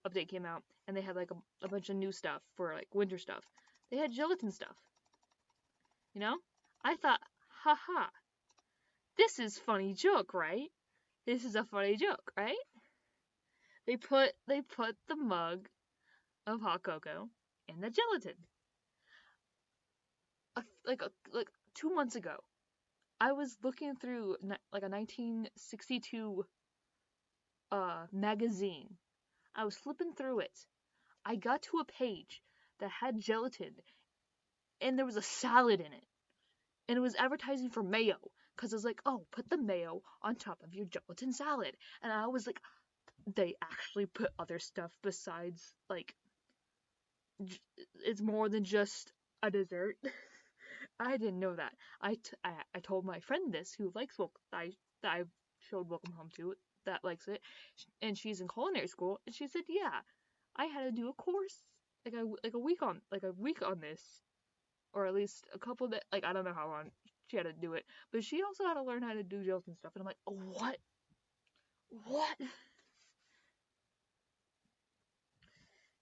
update came out, and they had, like, a bunch of new stuff for, like, winter stuff. They had gelatin stuff. You know? I thought, haha, this is funny joke, right? This is a funny joke, right? They put the mug of hot cocoa in the gelatin. Like 2 months ago, I was looking through like a 1962 magazine. I was flipping through it. I got to a page that had gelatin, and there was a salad in it, and it was advertising for mayo. because it's like, oh, put the mayo on top of your gelatin salad. And I was like, they actually put other stuff besides, like, it's more than just a dessert. I didn't know that. I told my friend this, who likes that I showed Welcome Home to, that likes it, and she's in culinary school, and she said, yeah, I had to do a course, like a week on this, or at least a couple of, like, I don't know how long she had to do it, but she also had to learn how to do gelatin stuff, and I'm like, oh, what?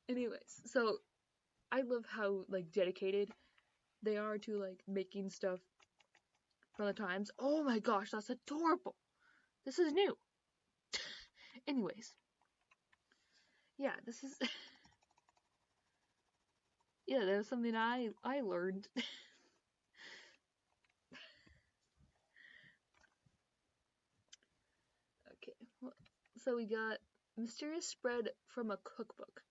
Anyways, so I love how, like, dedicated they are to, like, making stuff from the times. Oh my gosh, that's adorable. This is new. Anyways. Yeah, this is yeah, that was something I learned. Okay. So we got mysterious spread from a cookbook.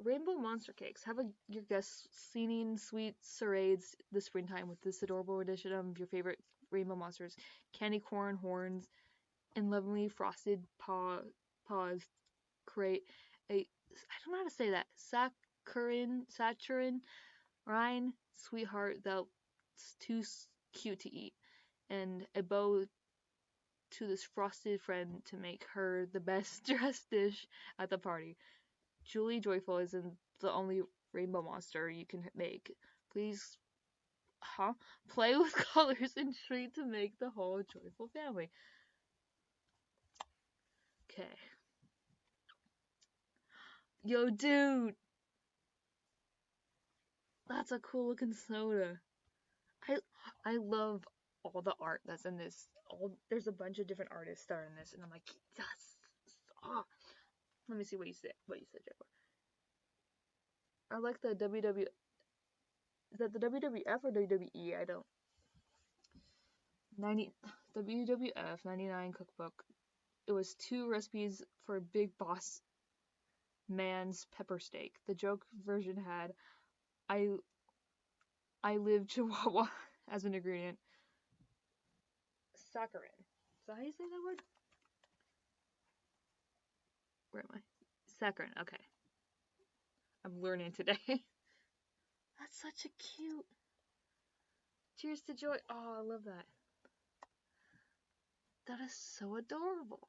Rainbow monster cakes. Have your guests singing sweet charades this springtime with this adorable edition of your favorite rainbow monsters. Candy corn horns and lovingly frosted paws create a, I don't know how to say that, saccharine rind sweetheart that's too cute to eat, and a bow to this frosted friend to make her the best dressed dish at the party. Julie Joyful isn't the only rainbow monster you can make. Please, play with colors and treat to make the whole joyful family. Okay. Yo, dude! That's a cool looking soda. I love all the art that's in this. There's a bunch of different artists that are in this, and I'm like, yes! Oh. Let me see what you said, Jennifer. I like the WW. Is that the WWF or WWE? I don't. 90 WWF 99 cookbook. It was 2 recipes for Big Boss Man's pepper steak. The joke version had I live Chihuahua as an ingredient. Saccharin. Is that how you say that word? Where am I? Saccharin. Okay. I'm learning today. That's such a cute. Cheers to joy. Oh, I love that. That is so adorable.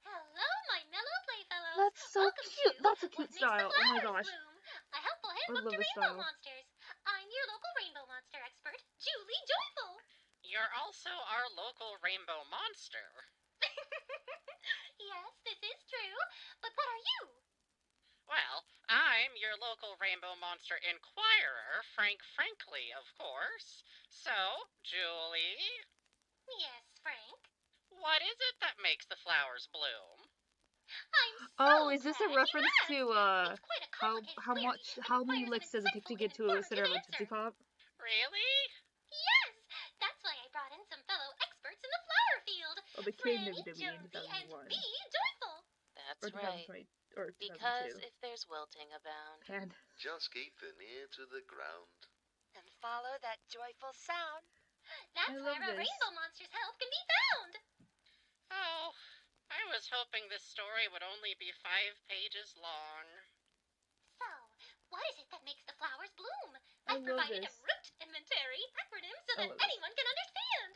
Hello, my mellow playfellows. That's so Welcome cute. To That's a cute What Makes style. the Oh my Flowers gosh. Bloom, a helpful I handbook love to this rainbow style. monsters. I'm your local rainbow monster expert, Julie Joyful. You're also our local rainbow monster. Yes, this is true. But what are you? Well, I'm your local rainbow monster inquirer, Frank Frankly, of course. So, Julie, Yes, Frank. what is it that makes the flowers bloom? I'm so Oh, is this a glad reference you to asked. It's quite a complicated query that how many requires licks an does it take to insightful get and to a center of a informative Tootsie answer. Pop? Really? Yes, that's why I brought in some fellow experts in the flower field. Oh, the King Franny, of WWE in Jonesy, and 2001. be joyful. That's Or right. 2020, or 2002. Because if there's wilting abound. And Just keep an ear to the ground. And follow that joyful sound. That's love where a this. rainbow monster's help can be found. Oh, I was hoping this story would only be 5 pages long. So, what is it that makes the flowers bloom? I I've love provided this. a root inventory acronym so I that love this. anyone can understand.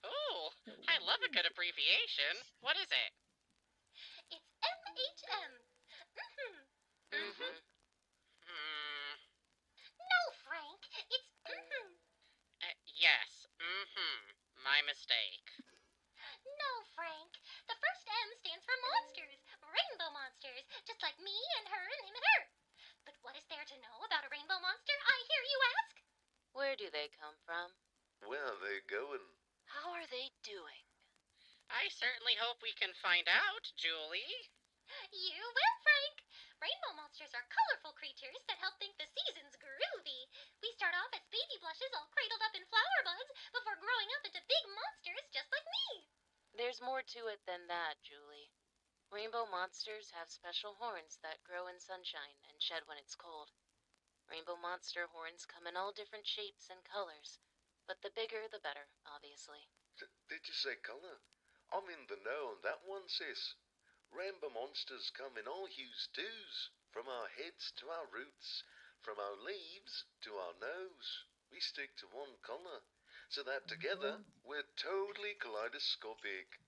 Ooh, I love a good abbreviation. What is it? It's MHM. Mm-hmm. No, Frank, it's Yes. Mm-hmm. My mistake. No, Frank. The first M stands for monsters. Rainbow monsters. Just like me and her and him and her. But what is there to know about a rainbow monster, I hear you ask? Where do they come from? Where are they going? How are they doing? I certainly hope we can find out, Julie. You will, Frank. Rainbow monsters are colorful creatures that help make the seasons groovy. We start off as baby blushes all cradled up in flower buds before growing up into big monsters just like me. There's more to it than that, Julie. Rainbow monsters have special horns that grow in sunshine and shed when it's cold. Rainbow monster horns come in all different shapes and colors, but the bigger the better, obviously. Did you say colour? I'm in the know on that one, sis. Rainbow monsters come in all hues too, from our heads to our roots, from our leaves to our nose. We stick to one colour, so that together we're totally kaleidoscopic.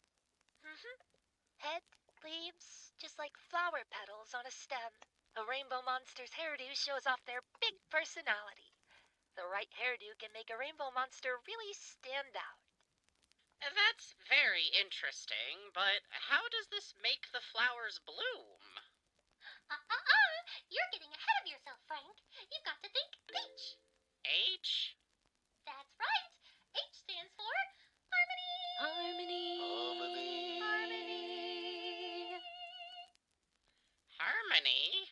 Head, leaves, just like flower petals on a stem. A rainbow monster's hairdo shows off their big personality. The right hairdo can make a rainbow monster really stand out. That's very interesting, but how does this make the flowers bloom? You're getting ahead of yourself, Frank. You've got to think H. H? That's right. H stands for harmony. Harmony. Harmony?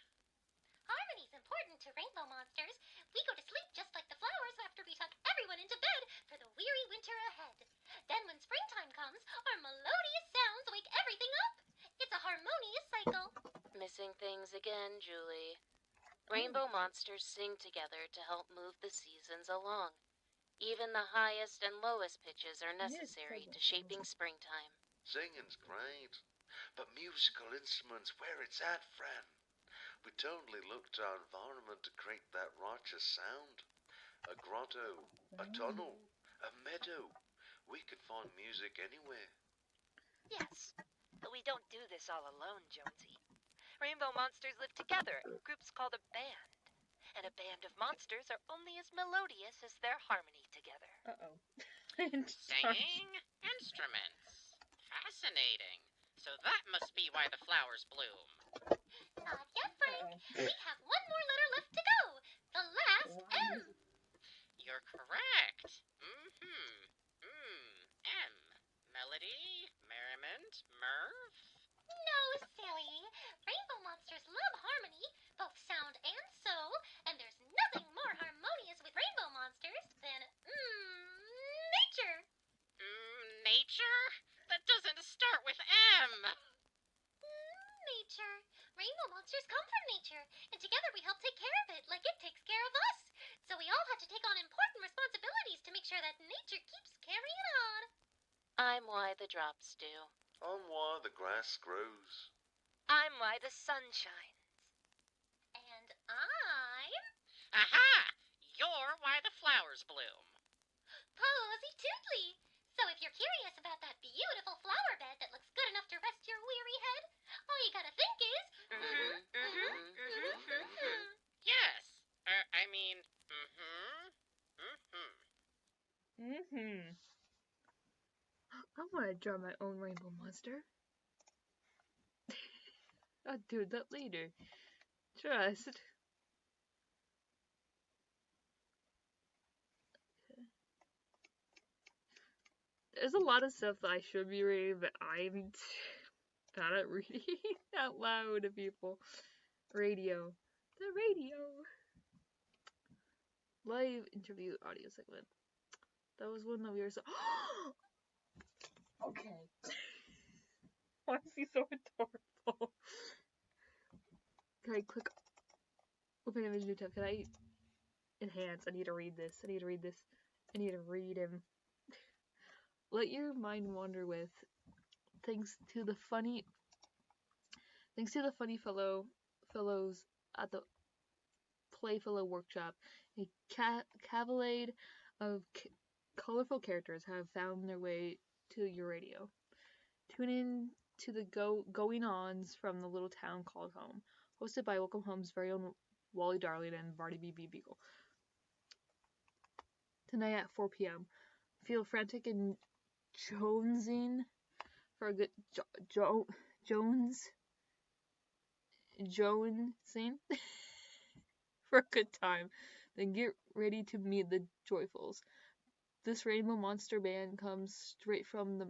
Harmony's important to rainbow monsters. We go to sleep just like the flowers after we tuck everyone into bed for the weary winter ahead. Then when springtime comes, our melodious sounds wake everything up. It's a harmonious cycle. Missing things again, Julie. Rainbow monsters sing together to help move the seasons along. Even the highest and lowest pitches are necessary to shaping springtime. Singing's great, but musical instruments where it's at, friend. We totally look to our environment to create that righteous sound. A grotto, a tunnel, a meadow. We could find music anywhere. Yes, but we don't do this all alone, Jonesy. Rainbow monsters live together in groups called a band. And a band of monsters are only as melodious as their harmony together. Singing instruments. Fascinating. So that must be why the flowers bloom. Not yet, Frank. We have one more letter left to go. The last M. You're correct. M. Melody, merriment, mirth. No, silly. Rainbow monsters love harmony, both sound and soul, and there's nothing more harmonious with rainbow monsters than, nature. Nature? That doesn't start with M. Nature. Rainbow monsters come from nature, and together we help take care of it like it takes care of us. So we all have to take on important responsibilities to make sure that nature keeps carrying on. I'm why the drops do. I'm why the grass grows. I'm why the sun shines. And I'm Aha! You're why the flowers bloom. Posy Tootly. So if you're curious about that beautiful flower bed that looks good enough to rest your weary head, all you gotta think is Yes. I want to draw my own rainbow monster. I'll do that later. Trust. There's a lot of stuff that I should be reading, but I'm not at reading out loud to people. Radio. The radio. Live interview audio segment. That was one that we were so. Okay. Why is he so adorable? Can I click open image new tab? Can I enhance? I need to read this. I need to read this. I need to read him. Let your mind wander with. Thanks to the funny fellows at the Playfellow Workshop, a cavalcade of colorful characters have found their way to your radio. Tune in to the going-ons from the little town called home, hosted by Welcome Home's very own Wally Darling and Barty B. Beagle. Tonight at 4 p.m. Feel frantic and jonesing for a good jonesing for a good time. Then get ready to meet the Joyfuls. This rainbow monster band comes straight from the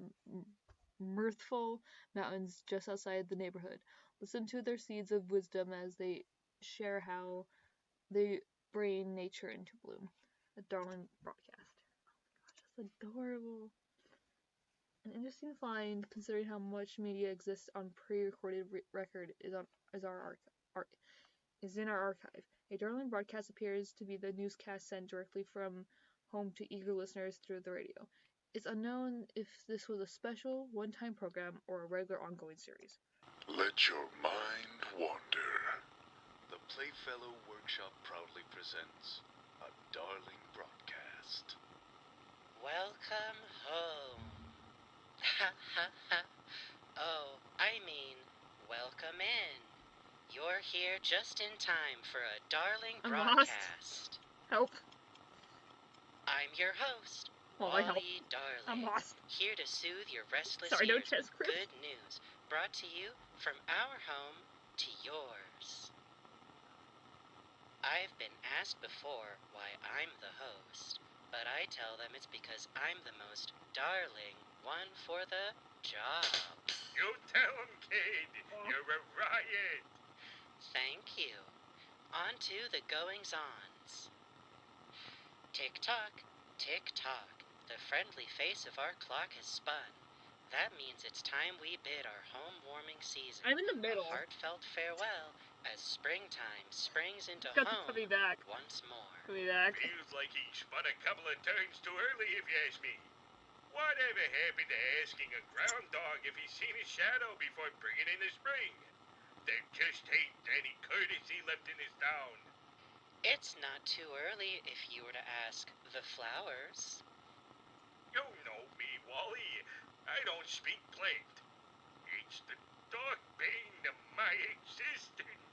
mirthful mountains just outside the neighborhood. Listen to their seeds of wisdom as they share how they bring nature into bloom. A darling broadcast. Oh my gosh, that's adorable. An interesting find, considering how much media exists on pre-recorded record, is in our archive. A Darling broadcast appears to be the newscast sent directly from home to eager listeners through the radio. It's unknown if this was a special, one-time program or a regular ongoing series. Let your mind wander. The Playfellow Workshop proudly presents a Darling broadcast. Welcome home. Ha ha ha. Oh, I mean, welcome in. You're here just in time for a Darling I'm broadcast. Lost. Help. I'm your host, Wally, Wally Darling. I'm lost. Here to soothe your restless Sorry, no ears chest with grip. good news, brought to you from our home to yours. I've been asked before why I'm the host, but I tell them it's because I'm the most darling one for the job. You tell him, kid. You're a riot. Thank you. On to the goings-ons. Tick-tock, tick-tock. The friendly face of our clock has spun. That means it's time we bid our home-warming season I'm in the middle. a heartfelt farewell as springtime springs into Got to home put me back. once more. Put me back. Feels like he spun a couple of times too early, if you ask me. Whatever happened to asking a groundhog if he's seen his shadow before bringing in the spring? There just ain't any courtesy left in this town. It's not too early if you were to ask the flowers. You know me, Wally. I don't speak plain. It's the dark bane of my existence.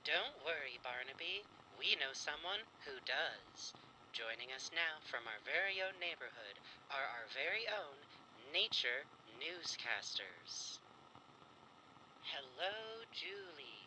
Don't worry, Barnaby. We know someone who does. Joining us now from our very own neighborhood are our very own nature newscasters. Hello, Julie.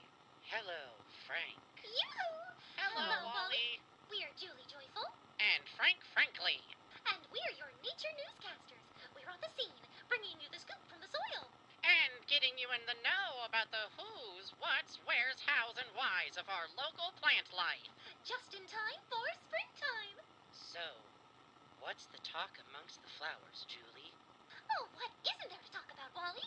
Hello, Frank. Yoo-hoo! Hello, Hello, Wally. We're Julie Joyful, And Frank Frankly. and we're your nature newscasters. We're on the scene, bringing you the scoop from the soil. And getting you in the know about the who's, what's, where's, how's, and why's of our local plant life. Just in time for springtime. So, what's the talk amongst the flowers, Julie? Oh, what isn't there to talk about, Wally?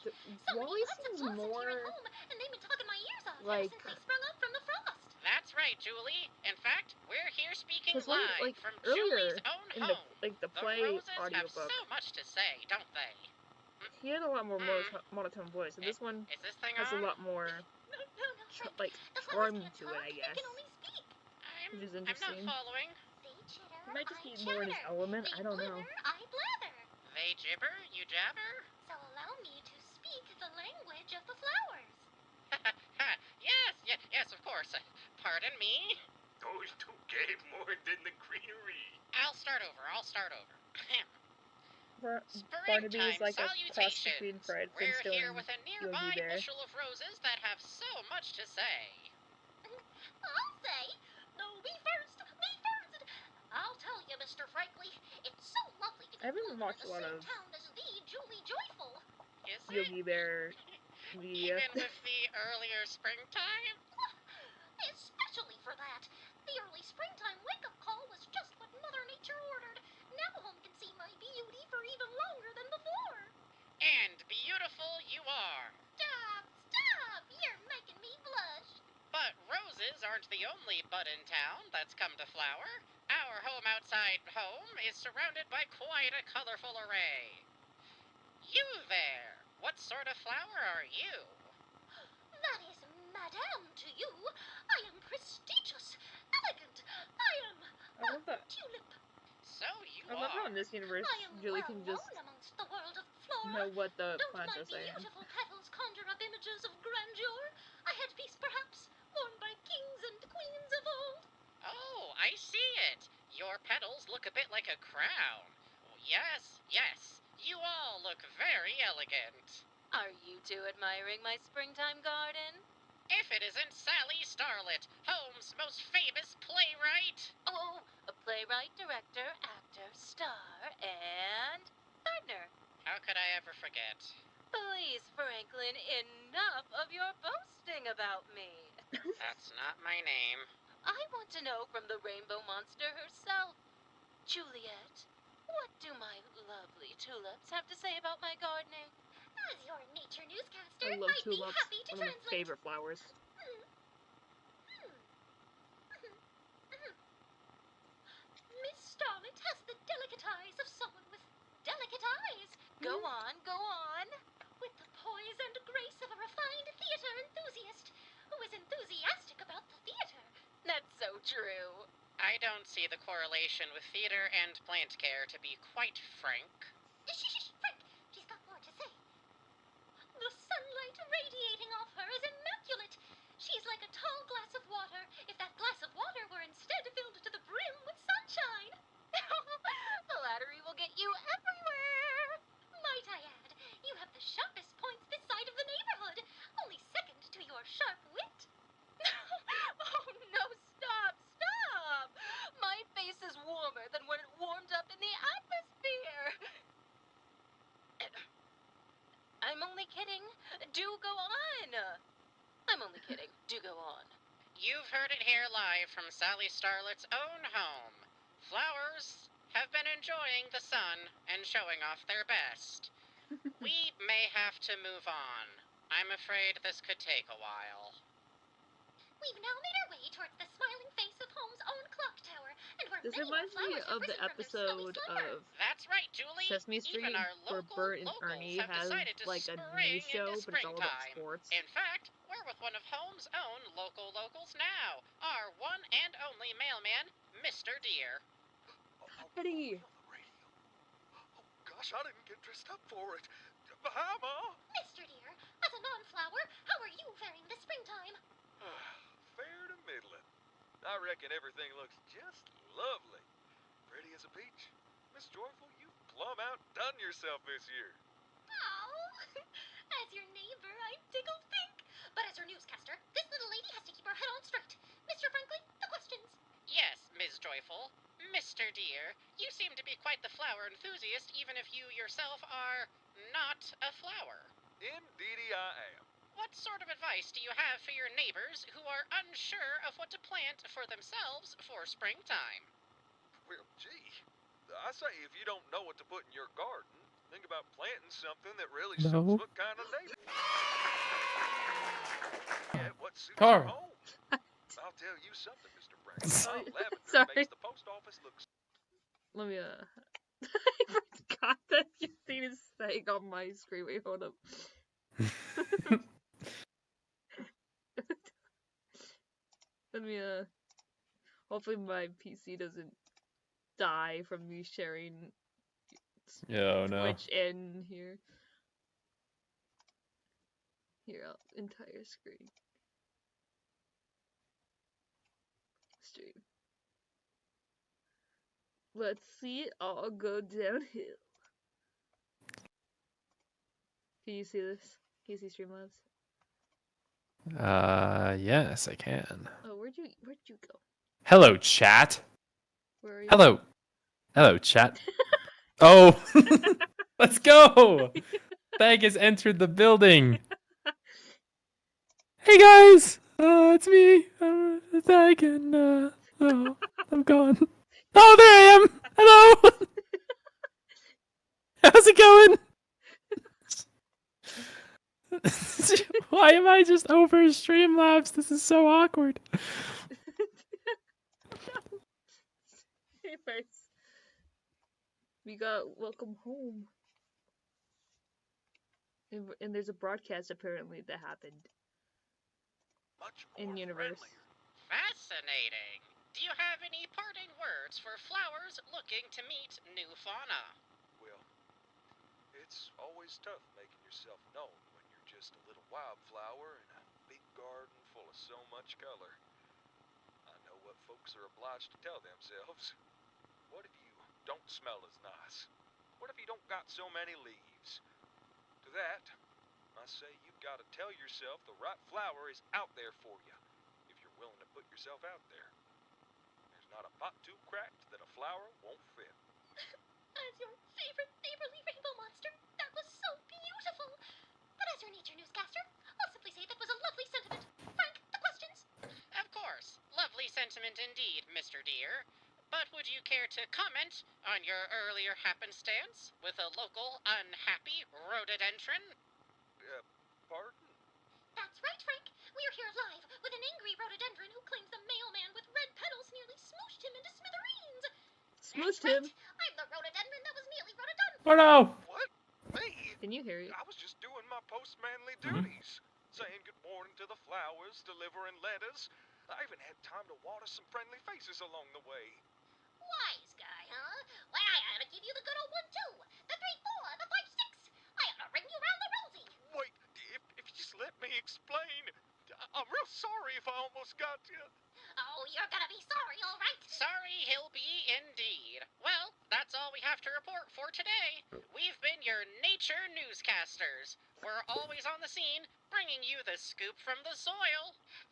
So Wally many buds seems have blossomed here at more home, and they've been talking my ears off like- ever since they sprung up from the frost. That's right, Julie. In fact, we're here speaking because when live like from earlier Julie's own in the home. the The play roses have audiobook, so much to say, don't they? he had a lot more monotone voice, and this one Is this thing has a on? lot more No, Frank. like The flowers charm can't to talk, it, I they guess. can only speak. Which is I'm not interesting. following. They chitter, He might just I be more in his chatter. element. They I don't know. blither, I blather. They gibber, you jabber? So allow me to speak the language of the flowers. yes, of course. Pardon me? Those two gave more than the greenery. I'll start over. Barnaby is Springtime like a cross between salutations. Fred We're Flintstone here and with a Yogi nearby Bear. bushel of roses that have so much to say. I'll say, no, me first, me first. I'll tell you, Mr. Frankly, it's so lovely to I be haven't blooming watched in a the lot same of town as the Julie Joyful. Is it? Yogi Bear media. Even with the earlier springtime? Especially for that. The early springtime wake-up call was just what Mother Nature ordered. Now home can see my beauty for even longer than before. And beautiful you are. Stop! You're making me blush. But roses aren't the only bud in town that's come to flower. Our home outside home is surrounded by quite a colorful array. You there, what sort of flower are you? That is madame to you. I am prestigious, elegant. I am I love that. tulip. So you I love how are. in this universe I am Julie well can just known amongst the world of flora. know what the Don't plants my are saying. beautiful petals conjure up images of grandeur? A headpiece, perhaps, worn by kings and queens of old. Oh, I see it. Your petals look a bit like a crown. Yes, you all look very elegant. Are you two admiring my springtime garden? If it isn't Sally Starlet, home's most famous playwright. Oh, a playwright, director, actor, star, and gardener. How could I ever forget? Please, Franklin, enough of your boasting about me. That's not my name. I want to know from the rainbow monster herself. Juliet, What do my lovely tulips have to say about my gardening? As your nature newscaster, I love I'd be tulips. happy to One of my translate. favorite flowers. Miss Starlet has the delicate eyes of someone with delicate eyes. Go on, go on. With the poise and grace of a refined theater enthusiast who is enthusiastic about the theater. That's so true. I don't see the correlation with theater and plant care, to be quite frank. Shh, Frank, she's got more to say. The sunlight radiating off her is immaculate. She's like a tall glass of water if that glass of water were instead filled to the brim with sunshine. Flattery will get you everywhere. Might I add, you have the sharpest points this side of the neighborhood, only second to your sharp wit. Oh no, stop. My face is warmer than when it warmed up in the atmosphere. I'm only kidding. Do go on. I'm only kidding. Do go on. You've heard it here live from Sally Starlet's own home. Flowers have been enjoying the sun and showing off their best. We may have to move on. I'm afraid this could take a while. We've now made our way towards the smiling face of home's own clock tower, and where This many reminds more me flowers have of the risen from their snowy episode slumber. of That's right, Julie. Sesame Street Even our where local Bert and locals Ernie have have decided to like a spring news show, into but it's all about springtime. sports. In fact, we're with one of home's own locals now. Our one and only mailman, Mr. Deer. Eddie! Oh, gosh, I didn't get dressed up for it. Hi, Ma. Mr. Deer, as a non-flower, how are you faring this springtime? Fair to middling. I reckon everything looks just lovely. Pretty as a peach. Miss Joyful, you plumb outdone yourself this year. Oh, as your neighbor, I'm tickled pink. But as your newscaster, this little lady has to keep her head on straight. Mr. Franklin, the questions. Yes, Ms. Joyful. Mr. Deer, you seem to be quite the flower enthusiast, even if you yourself are not a flower. Indeedy I am. What sort of advice do you have for your neighbors who are unsure of what to plant for themselves for springtime? Well, gee, I say if you don't know what to put in your garden, think about planting something that really suits what kind of neighbor. Yeah, what suits your Carl. home. I'll tell you something, Mr. Franklin. Sorry. Lavender makes the post office look. Let me, I forgot that your thing is saying on my screen. Wait, hold up. Let me, hopefully my PC doesn't die from me sharing Oh no. Twitch in here. Here, entire screen. Stream. Let's see it all go downhill. Can you see this? Can you see Streamlabs? Yes, I can. Oh, where'd you go? Hello, chat. Where are you? Hello, chat. Oh, let's go. Bag has entered the building. Hey guys, it's me, Bag, and oh, I'm gone. Oh, there I am. Hello. How's it going? Why am I just over Streamlabs? This is so awkward. Anyways, we got welcome home. And there's a broadcast apparently that happened in universe. Fascinating. Do you have any parting words for flowers looking to meet new fauna? Well, it's always tough making yourself known when you're just a little wildflower in a big garden full of so much color. I know what folks are obliged to tell themselves. What if you don't smell as nice? What if you don't got so many leaves? To that, I say you've got to tell yourself the right flower is out there for you, if you're willing to put yourself out there. There's not a pot too cracked that a flower won't fit. As your favorite neighborly rainbow monster, that was so beautiful. But as your nature newscaster, I'll simply say that was a lovely sentiment. Frank, the questions. Of course. Lovely sentiment indeed, Mr. Deer. But would you care to comment on your earlier happenstance with a local unhappy rhododendron? Pardon? That's right, Frank. We're here live with an angry rhododendron who claims the mailman with red petals nearly smooshed him into smithereens. Smooshed That's him? right. I'm the rhododendron that was merely rhododendron. Oh no! What? Me? Can you hear it? I was just doing my postmanly duties. Saying good morning to the flowers, delivering letters. I even had time to water some friendly faces along the way. Wise guy, huh? Why, I ought to give you the good old 1-2, the 3-4, the 5-6. I ought to ring you round the rosy. Wait, if you just let me explain. I'm real sorry if I almost got you. Oh, you're gonna be sorry, all right? Sorry he'll be indeed. Well, that's all we have to report for today. We've been your nature newscasters. We're always on the scene, bringing you the scoop from the soil.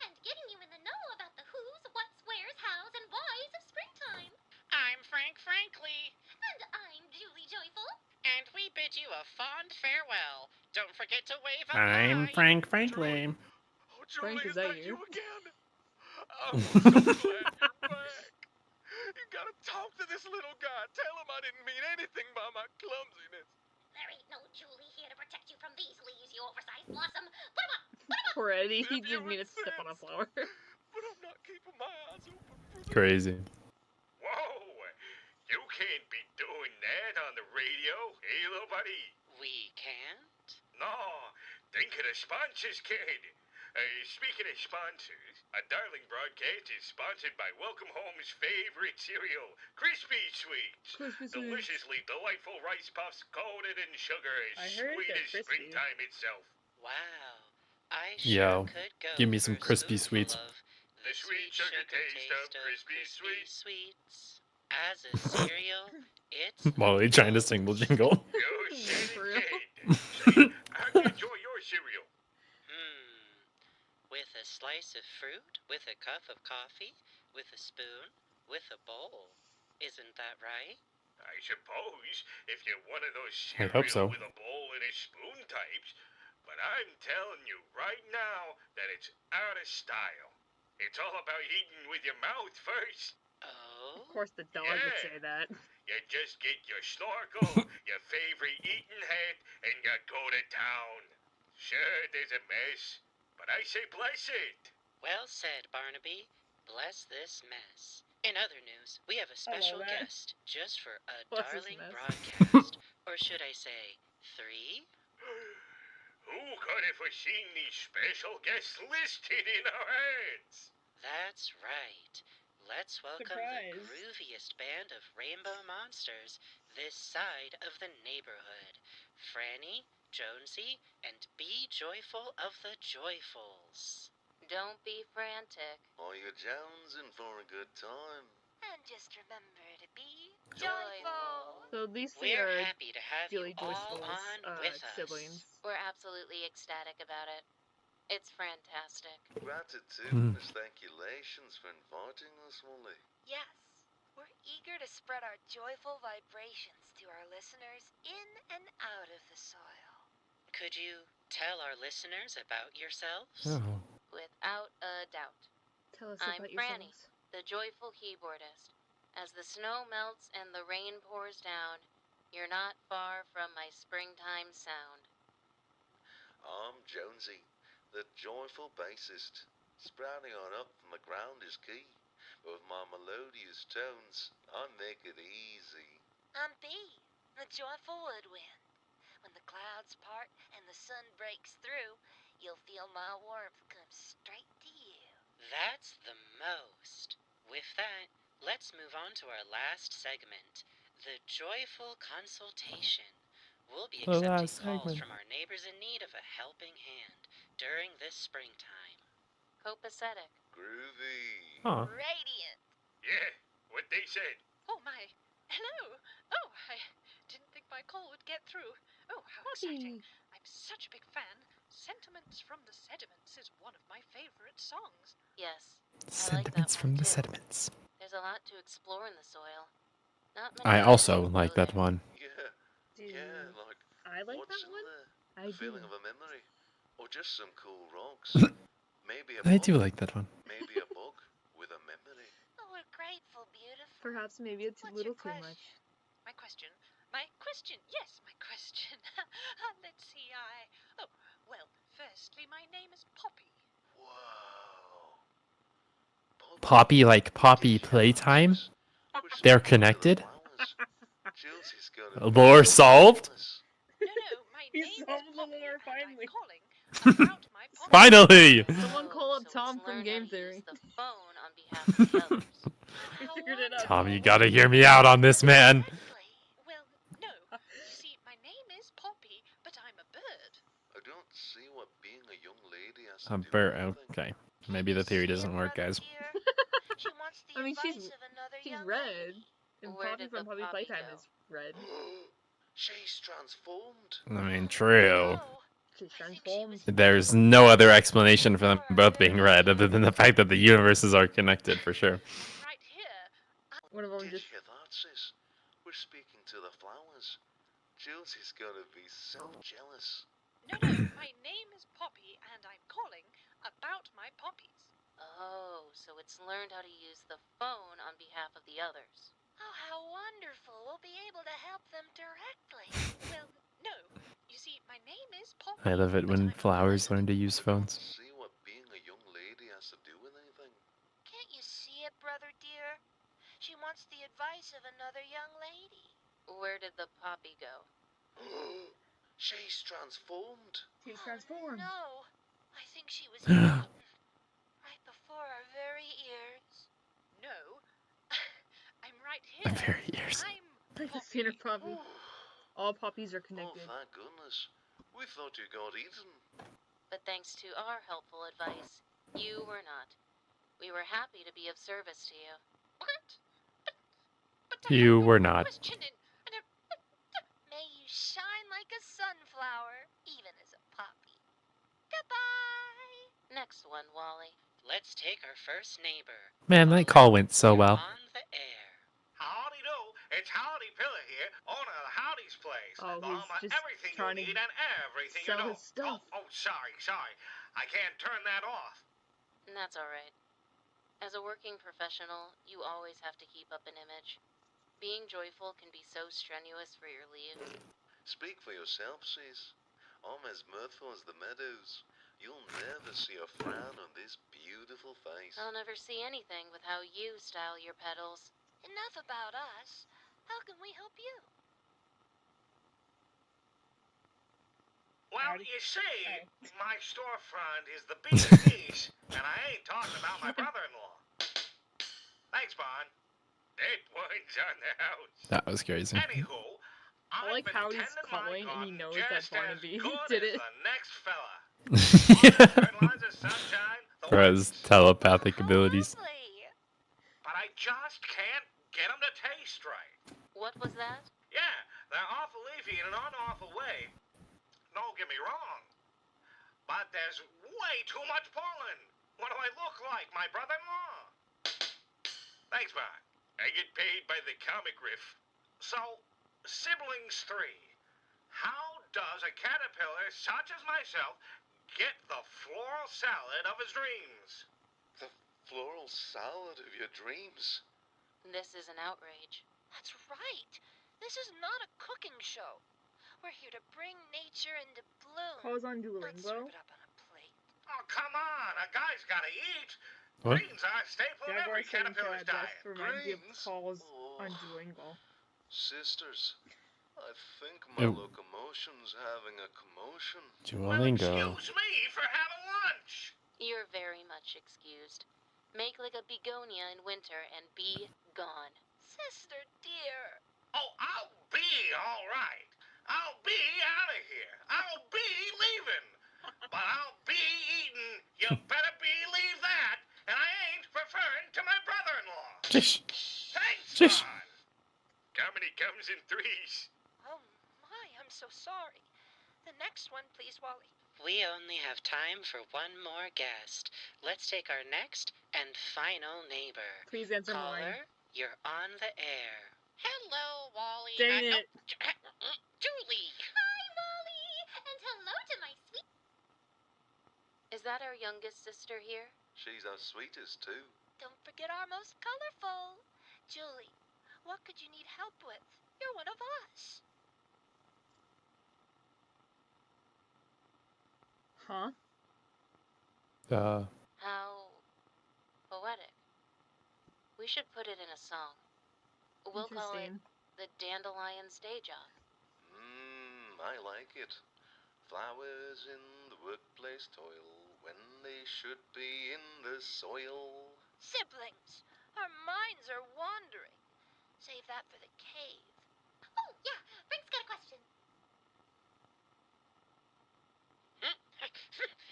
And getting you in the know about the who's, what's, where's, how's, and why's of springtime. I'm Frank Frankly. And I'm Julie Joyful. And we bid you a fond farewell. Don't forget to wave a I'm bye. Frank Frankly. Oh, Julie, Frank, is is that that you? you again? I'm so glad you're back. You gotta talk to this little guy. Tell him I didn't mean anything by my clumsiness. There ain't no Julie here to protect you from these leaves, you oversized blossom. Put 'em up! Put 'em up! Poor Eddie, he If you didn't mean to step on a insist. flower. But I'm not keeping my eyes open for this. Crazy. Whoa! You can't be doing that on the radio, eh, little buddy? We can't? No, think of the sponsors, kid. Speaking of sponsors, a darling broadcast is sponsored by Welcome Home's favorite cereal, Crispy Sweets. Crispy Sweets. Deliciously delightful rice puffs coated in sugar I as heard sweet they're as crispy. springtime itself. Wow. I Yo, sure could go give me for some a crispy spoonful sweets. of The sweet sugar taste of Crispy Sweets. As a cereal, it's While he trying to sing the jingle. You said For it, real? kid. Say, how do you enjoy your cereal? With a slice of fruit, with a cup of coffee, with a spoon, with a bowl. Isn't that right? I suppose, if you're one of those I cereal hope so. with a bowl and a spoon types. But I'm telling you right now that it's out of style. It's all about eating with your mouth first. Oh? Of course the dog would Yeah. say that. You just get your snorkel, your favorite eating hat, and you go to town. Sure, there's a mess, but I say bless it. Well said, Barnaby. Bless this mess. In other news, we have a special that. guest just for a Bless this darling mess. broadcast. Or should I say, 3? Who could have foreseen these special guests listed in our ads? That's right. Let's welcome Surprise. the grooviest band of rainbow monsters this side of the neighborhood. Franny, Jonesy, and Be Joyful of the Joyfuls. Don't be frantic. Are you jonesing for a good time? And just remember to be Joyful. So these 3 We're are happy to have Julie you all Joyful's on with us. siblings. We're absolutely ecstatic about it. It's fantastic. Gratitude and thankulations for inviting us, Wally. Yes, we're eager to spread our joyful vibrations to our listeners in and out of the soil. Could you tell our listeners about yourselves? Oh. Without a doubt. Tell us I'm about Franny. yourselves. The joyful keyboardist. As the snow melts and the rain pours down, you're not far from my springtime sound. I'm Jonesy, the joyful bassist. Sprouting on up from the ground is key, but with my melodious tones, I make it easy. I'm B, the joyful woodwind. When the clouds part and the sun breaks through, you'll feel my warmth come straight to you. That's the most. With that, let's move on to our last segment, the joyful consultation. We'll be The accepting last calls segment. from our neighbors in need of a helping hand during this springtime. Copacetic. Groovy. Huh. Radiant. Yeah, what they said. Oh, my. Hello. Oh, I didn't think my call would get through. Oh, how exciting. I'm such a big fan. Sentiments from the Sediments is one of my favorite songs. Yes. Sentiments from the sediments. There's a lot to explore in the soil. Not I many also animals like go that there. one. Yeah, like I like what's that in one? there? I The feeling do. of a memory, or just some cool rocks. Maybe a I bug, do like that one. maybe a bug with a memory. Oh, a grateful, beautiful Perhaps maybe it's a What's little your too question? much. My question? Yes, my question. Let's see, Oh, well, firstly, my name is Poppy. Whoa. Poppy, like Poppy Did you hear that, Playtime? sis? We're They're speaking to the connected? flowers. Julie's gonna be Lore so solved? jealous. No, my He name is solved the Poppy, lore and I'm finally. calling about my Poppy. Finally! Someone call up So Tom it's from learned how Game to Theory. use the phone on behalf of the others. We How figured it out. Tom, you wonderful. gotta hear me out on this, man. Exactly. Well, no. You see, my name is Poppy, but I'm a bird. I don't see what being a young lady has A to do with bird. anything. Okay. Can Maybe you the theory see doesn't it, work, brother guys. dear? She wants the I mean, she's advice of another young red, lady. and Where Poppy did from the Poppy poppy Playtime go? is red. She's transformed. I mean, Oh, true. no. She's I think she was transformed. There's feeling no other like explanation for them before our both being very red other than the eyes. fact that the universes are connected, for sure. And right here, One of them Did just. you hear that, sis? We're speaking to the flowers. Julie's gonna be so jealous. no, my name is Poppy, and I'm calling about my poppies. Oh, so it's learned how to use the phone on behalf of the others. Oh, how wonderful. We'll be able to help them directly. Well, no. You see, my name is Poppy. I love it but when I'm a flowers bird. learn to use I don't phones. see what being a young lady has to do with anything. Can't you see it, brother dear? She wants the advice of another young lady. Where did the poppy go? She's transformed. She's Oh, transformed. no. I think she was eaten right before our very ears. No. I'm right here. I'm very ears. I'm I've Poppy. seen her Poppy. Oh, All poppies are oh, connected. thank goodness. We thought you got eaten. But thanks to our helpful advice, you were not. We were happy to be of service to you. What? But I You have no were not. question in... May you shine like a sunflower, even as a poppy. Goodbye. Next one, Wally. Let's take our first neighbor. Man, that call went so You're well. on the air. Howdy do, it's Howdy Pillar here, owner of the Howdy's Place. Oh, The he's home of just everything you trying to need and everything you sell don't. his stuff. Oh, sorry. I can't turn that off. That's alright. As a working professional, you always have to keep up an image. Being joyful can be so strenuous for your leaves. Speak for yourself, sis. I'm as mirthful as the meadows. You'll never see a frown on this beautiful face. I'll never see anything with how you style your petals. Enough about us. How can we help you? Well, Howdy. you see, Oh. my storefront is the biggest piece, and I ain't talking about my brother-in-law. Thanks, Bon. It winds on the house. That was crazy. Anywho, I like I've how been he's tending my calling and he garden knows that just as Barnaby good did as it. the next fella. Water, fertilizer, sunshine, the For his works. telepathic How abilities. lovely. But I just can't get 'em to taste right. What was that? Yeah, they're awful leafy in an unawful way. Don't get me wrong. But there's way too much pollen. What do I look like, my brother-in-law? Thanks, Mark. I get paid by the comic riff. So, siblings 3. How does a caterpillar such as myself get the floral salad of his dreams? The floral salad of your dreams. This is an outrage. That's right. This is not a cooking show. We're here to bring nature into bloom. Calls on Not Duolingo. serve it up on a plate. Oh, come on. A guy's gotta eat. What? Greens are a staple of Jaguar every saying caterpillar's Chad diet. just reminds me of Greens? calls Oh. on Duolingo. Sisters, I think my Oh. locomotion's having a commotion. Well, Duolingo. excuse me for having lunch. You're very much excused. Make like a begonia in winter and be gone. Sister dear. Oh, I'll be all right. I'll be out of here. I'll be leaving. But I'll be eating. You better believe that. And I ain't referring to my brother-in-law. Jish. Thanks, Jish. Ron. Comedy comes in threes. Oh my, I'm so sorry. The next one, please, Wally. We only have time for one more guest. Let's take our next and final neighbor. Please answer mine. Caller, you're on the air. Hello, Wally. Dang it. Julie. Hi, Wally. And hello to my sweet... Is that our youngest sister here? She's our sweetest, too. Don't forget our most colorful. Julie, what could you need help with? You're one of us. Huh? How poetic. We should put it in a song. We'll call it the Dandelion Stage Off. I like it. Flowers in the workplace toil when they should be in the soil. Siblings, our minds are wandering. Save that for the cave. Oh, yeah, Frank's got a question.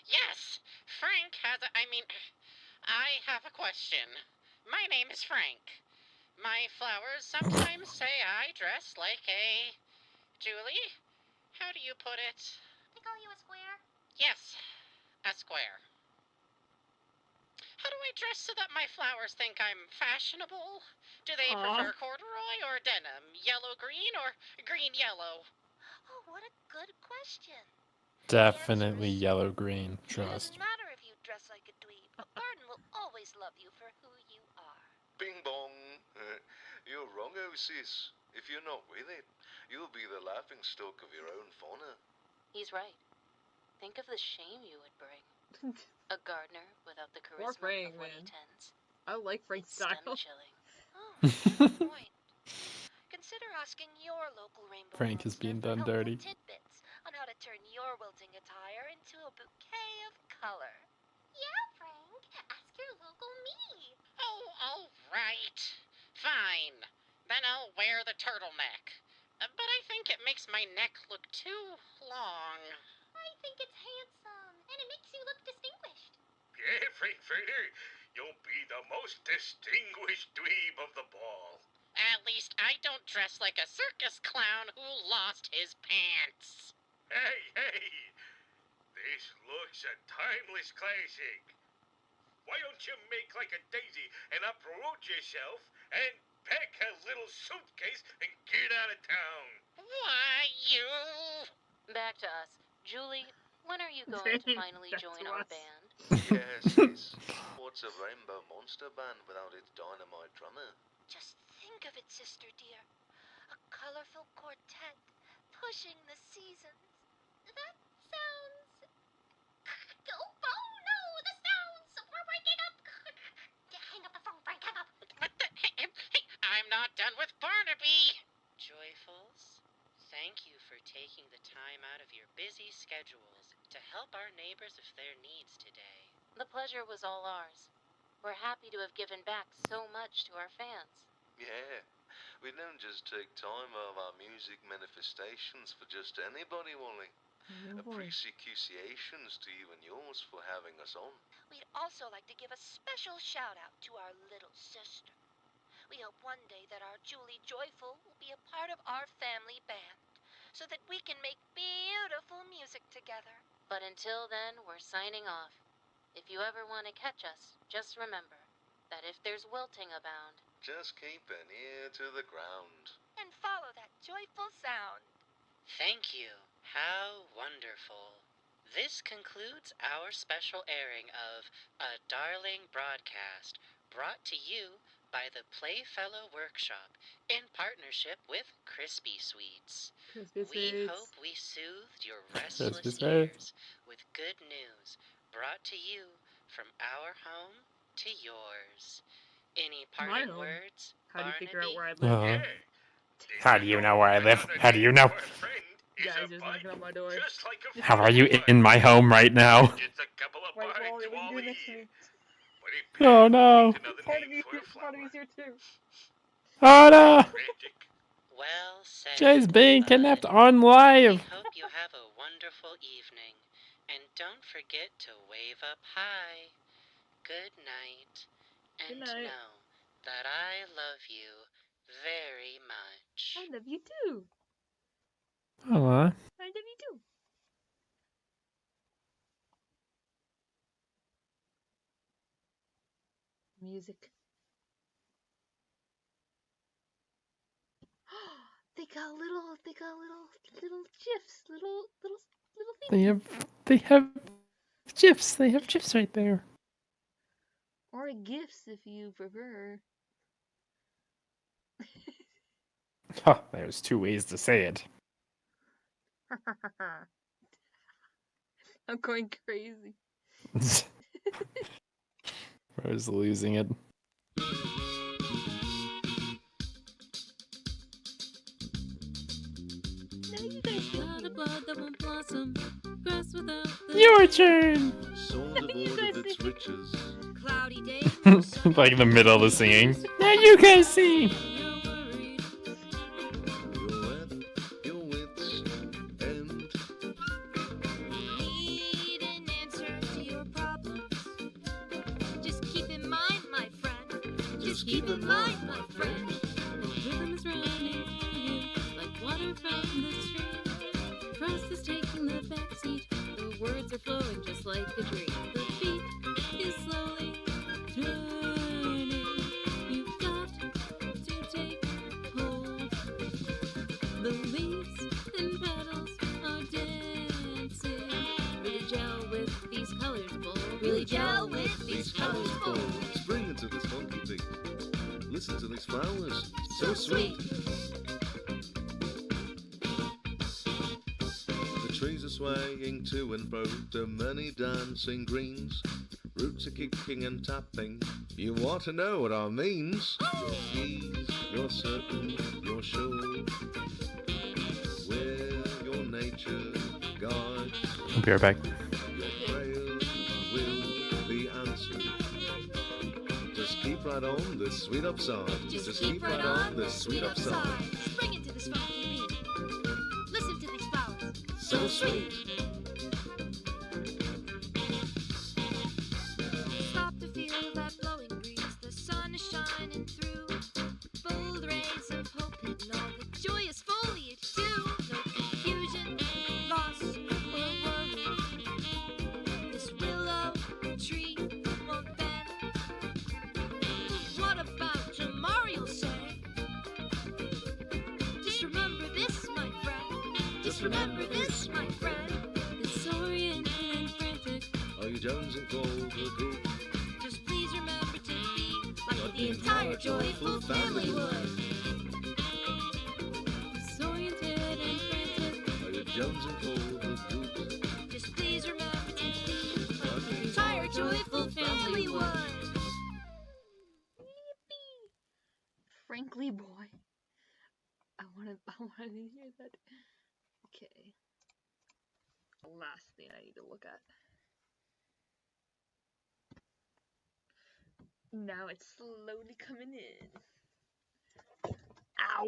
Yes, Frank has I have a question. My name is Frank. My flowers sometimes say I dress like a... Julie, how do you put it? They call you a square? Yes, a square. How do I dress so that my flowers think I'm fashionable? Do they prefer corduroy or denim, yellow-green or green-yellow? Oh, what a good question. Definitely yellow-green, It trust. doesn't matter if you dress like a dweeb. A garden will always love you for who you are. Bing bong. You're wrong, oh sis. If you're not with it, you'll be the laughingstock of your own fauna. He's right. Think of the shame you would bring. A gardener without the charisma Frank, of what man. he tends. I like Frank's It's style. stem-chilling. Oh, good point. Consider asking your local rainbow Frank is monster being for done helpful dirty. tidbits on how to turn your wilting attire into a bouquet of color. Yeah, Frank. Ask your local me. Oh, all right. Fine. Then I'll wear the turtleneck. But I think it makes my neck look too long. I think it's handsome, and it makes you look distinguished. Yeah, Frankfurter, you'll be the most distinguished dweeb of the ball. At least I don't dress like a circus clown who lost his pants. Hey, this looks a timeless classic. Why don't you make like a daisy and uproot yourself and pack a little suitcase and get out of town? Why, you... Back to us. Julie, when are you going to finally join our band? Yes, sis. What's a rainbow monster band without its dynamite drummer? Just think of it, sister dear. A colorful quartet pushing the seasons. That sounds... Oh, no, the sounds! We're breaking up! Hang up the phone, Frank, hang up! Hey, I'm not done with Barnaby. Joyfuls, thank you for taking the time out of your busy schedules to help our neighbors with their needs today. The pleasure was all ours. We're happy to have given back so much to our fans. Yeah. We don't just take time out of our music manifestations for just anybody, Wally. Appreciations to you and yours for having us on. We'd also like to give a special shout out to our little sister. We hope one day that our Julie Joyful will be a part of our family band, so that we can make beautiful music together. But until then, we're signing off. If you ever want to catch us, just remember that if there's wilting abound, just keep an ear to the ground. And follow that joyful sound. Thank you. How wonderful. This concludes our special airing of A Darling Broadcast, brought to you by the Playfellow Workshop in partnership with Crispy Sweets. We hope we soothed your restless ears with good news, brought to you from our home to yours. Any parting words, How do you figure out where I Yeah. live? How do you know where I live? How do you know? Guys, just knocking on my door. How are you in my home right now? Wait, Wally, what are you doing next to me? Oh no. Part of me's here too. Oh no. Well said. Jay's being kidnapped on live. We hope you have a wonderful evening. And don't forget to wave up high. Good night. And know that I love you very much. I love you too. Oh, I love you too. Music. They got little gifs, little things. They have gifs. They have gifs right there. Or gifts if you prefer. Huh, there's two ways to say it. I'm going crazy. I was losing it. Your turn! Sold of all of its riches. Cloudy day. Like in the middle of the singing. Now you guys sing! You're at your wits' end. Need an answer to your problems. Just keep in mind, my friend. Just keep in mind, my friend. The rhythm is running through you like water from the stream. Trust is taking the backseat. The words are flowing just like a dream. The beat is slowly turning. You've got to take hold. The leaves and petals are dancing. Really gel with these colors, bold. Really gel with these colors, bold. Spring into this funky beat. Listen to these flowers, so sweet. The trees are swaying to and fro to many dancing greens. Roots are kicking and tapping. You want to know what I means? You're ease, you're certain, you're sure. Where your nature guides. I'll be right back. Your prayers will be answered. Just keep right on this sweet upside. Just keep right on the sweet upside. Spring into this funky beat. Listen to these flowers. So sweet. Stop to feel that blowing breeze. The sun is shining through. Bold rays of hope hidden all the joyous foliage too. No confusion, loss, or worry. This willow tree won't bend. What about tomorrow, you'll say? Just remember this, my friend. Just remember this, my friend. Disoriented and frantic. Are you jonesing for the group? Just please remember to be like the entire joyful family would. Disoriented and frantic. Are you jonesing for the group? Just please remember to be like the entire joyful family would. Frankly, boy. I wanna hear that. Okay. The last thing I need to look at. Now it's slowly coming in. Ow!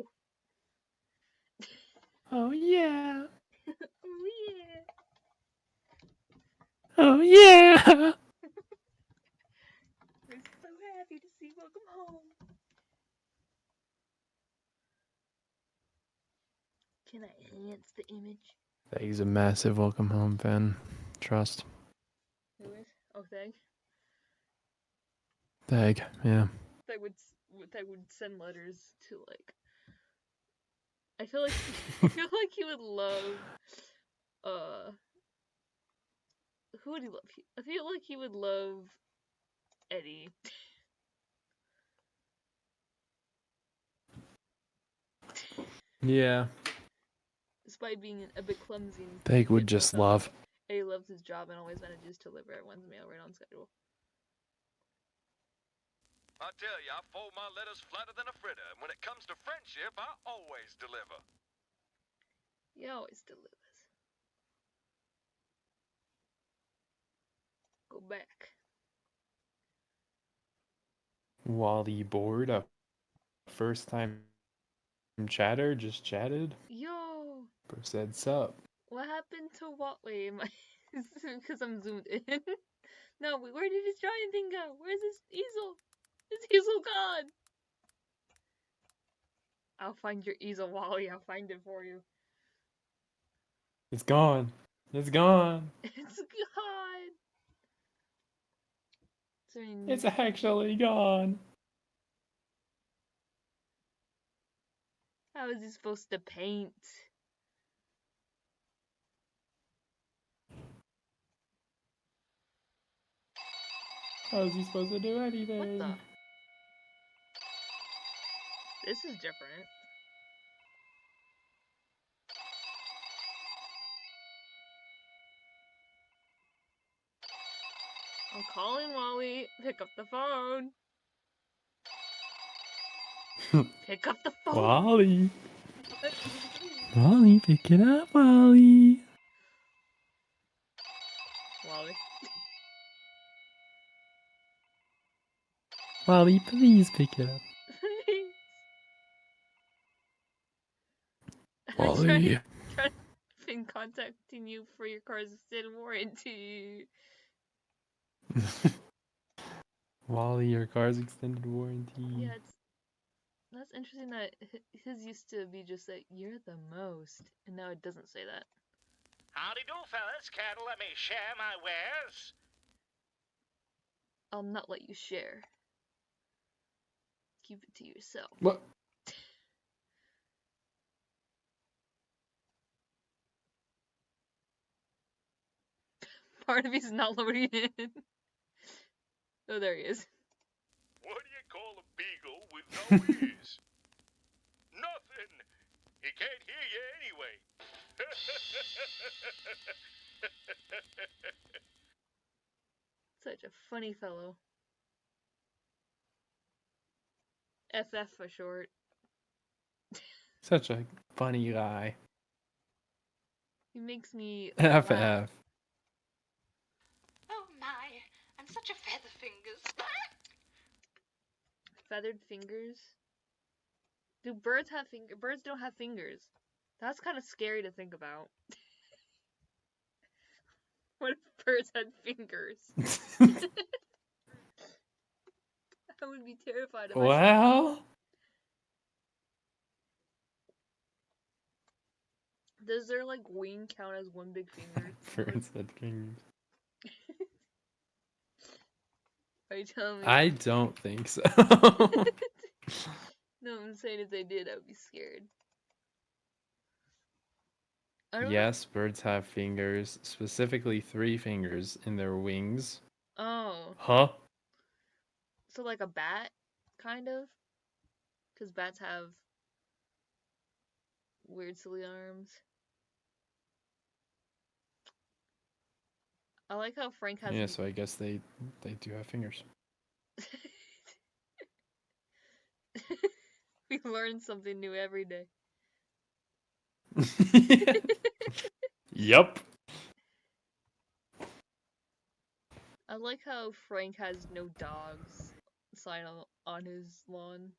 Oh yeah! Oh yeah! Oh yeah! We're so happy to see Welcome Home. Can I enhance the image? He's a massive Welcome Home fan. Trust. Who is? Oh, Theg. Dag, yeah. They would send letters to like. I feel like he would love. Who would he love? I feel like he would love Eddie. Yeah. Despite being a bit clumsy. And Dag would just love. Eddie loves his job and always manages to deliver everyone's mail right on schedule. I tell you, I fold my letters flatter than a fritter, and when it comes to friendship, I always deliver. He always delivers. Go back. Wally bored. A first time chatter just chatted. Yo! Said sup. What happened to Wally? Because I'm zoomed in. No, where did his drawing thing go? Where's his easel? His easel gone! I'll find your easel, Wally. I'll find it for you. It's gone. It's gone. It's gone! It's actually gone. How is he supposed to paint? How is he supposed to do anything? What the? This is different. I'm calling Wally. Pick up the phone. Pick up the phone. Wally. Wally, pick it up, Wally. Wally. Wally, please pick it up. Wally. Trying been contacting you for your car's extended warranty. Wally, your car's extended warranty. Yeah, that's interesting that his used to be just that you're the most, and now it doesn't say that. Howdy do, fellas. Care to let me share my wares? I'll not let you share. Keep it to yourself. What? Barnaby's not loading in. Oh, there he is. What do you call a beagle with no ears? Nothing. He can't hear you anyway. Such a funny fellow. FF for short. Such a funny guy. He makes me FF. laugh. Oh my, I'm such a feather fingers. Feathered fingers? Do birds have fingers? Birds don't have fingers. That's kind of scary to think about. What if birds had fingers? I would be terrified of myself. Well, Does their like wing count as one big finger? birds had fingers. Are you telling me? I don't think so. No, I'm saying if they did, I would be scared. I don't Yes, birds have fingers, specifically 3 fingers in their wings. Oh. Huh? So like a bat, kind of? Because bats have weird silly arms. I like how Frank has... Yeah, so I guess they do have fingers. We learn something new every day. Yup. I like how Frank has no dogs sign on his lawn.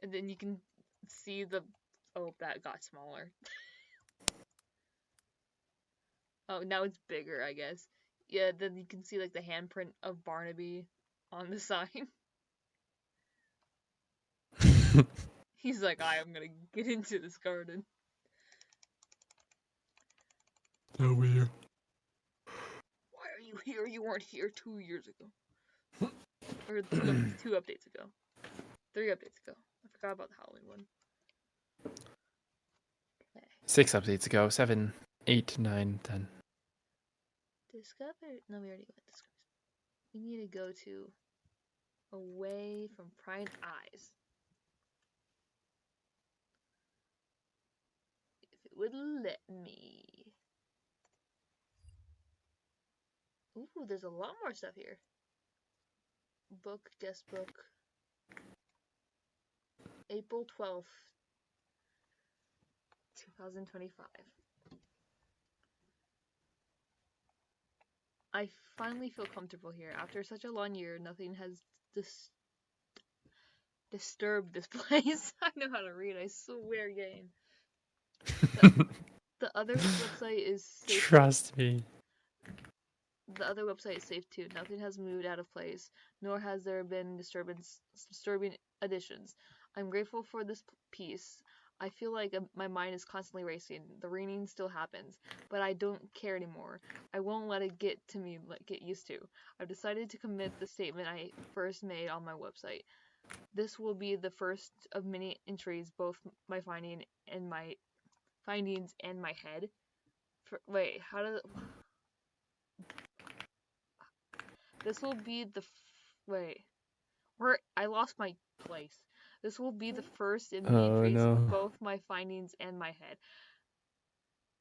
And then you can see the... Oh, that got smaller. Oh, now it's bigger, I guess. Yeah, then you can see like the handprint of Barnaby on the sign. He's like, I am gonna get into this garden. So weird. Why are you here? You weren't here 2 years ago. Or two updates ago. 3 updates ago. I forgot about the Halloween one. Okay. 6 updates ago. 7, 8, 9, 10. Discover... No, we already went discover. We need to go to away from prying eyes. If it would let me. Ooh, there's a lot more stuff here. Book, guest book. April 12th, 2025. I finally feel comfortable here. After such a long year, nothing has disturbed this place. I know how to read, I swear, game. The other website is safe. Trust me. The other website is safe too. Nothing has moved out of place, nor has there been disturbing additions. I'm grateful for this peace. I feel like my mind is constantly racing. The reading still happens, but I don't care anymore. I won't let it get to me, get used to. I've decided to commit the statement I first made on my website. This will be the first of many entries, both my findings and my head. Wait, how does... This will be the... Wait. I lost my place. This will be the first in many entries, both my findings and my head.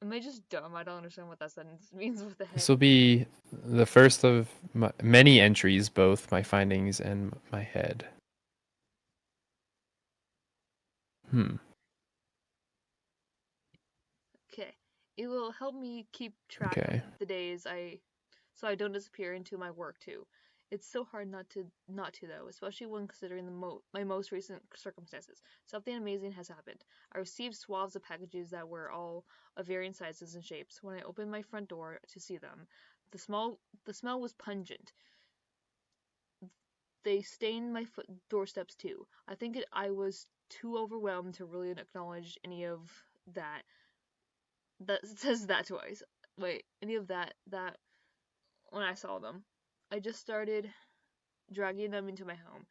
Am I just dumb? I don't understand what that sentence means with the head. This will be the first of many entries, both my findings and my head. Okay. It will help me keep track Okay. of the days so I don't disappear into my work too. It's so hard not to though, especially when considering my most recent circumstances. Something amazing has happened. I received swathes of packages that were all of varying sizes and shapes. When I opened my front door to see them, the smell was pungent. They stained my doorsteps too. I think I was too overwhelmed to really acknowledge any of that. That says that twice. Wait, any of that when I saw them. I just started dragging them into my home.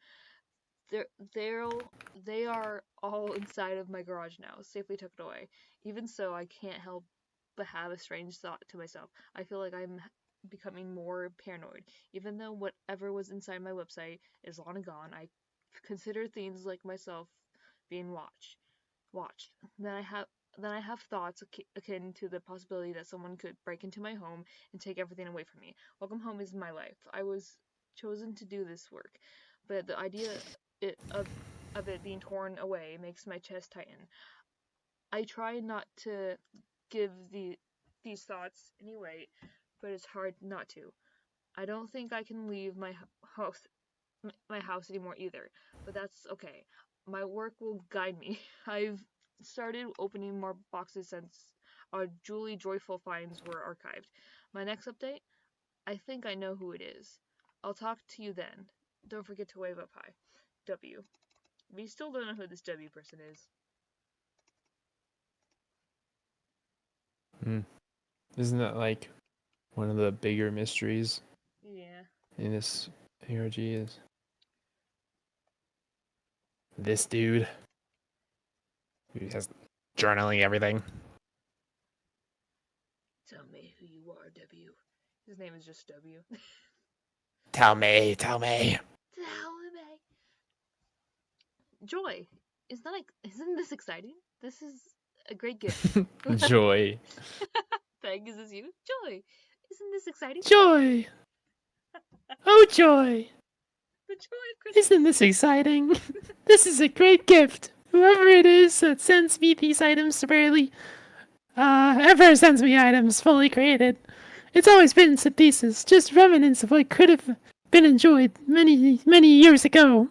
They are all inside of my garage now, safely tucked away. Even so, I can't help but have a strange thought to myself. I feel like I'm becoming more paranoid. Even though whatever was inside my website is long and gone, I consider things like myself being watched. Then I have thoughts akin to the possibility that someone could break into my home and take everything away from me. Welcome home is my life. I was chosen to do this work, but the idea of it being torn away makes my chest tighten. I try not to give these thoughts any weight, but it's hard not to. I don't think I can leave house my house anymore either, but that's okay. My work will guide me. I've started opening more boxes since our Julie Joyful finds were archived. My next update? I think I know who it is. I'll talk to you then. Don't forget to wave up high. W. We still don't know who this W person is. Isn't that like one of the bigger mysteries Yeah. in this ARG is this dude who has journaling everything. Tell me who you are, W. His name is just W. Tell me. Tell me. Joy. Isn't this exciting? This is a great gift. Joy. Peg, is this you? Joy. Isn't this exciting? Joy. Oh, joy. The joy of Christmas. Isn't this exciting? This is a great gift. Whoever it is that sends me these items rarely ever sends me items fully created. It's always been synthesis, just remnants of what could have been enjoyed many, many years ago.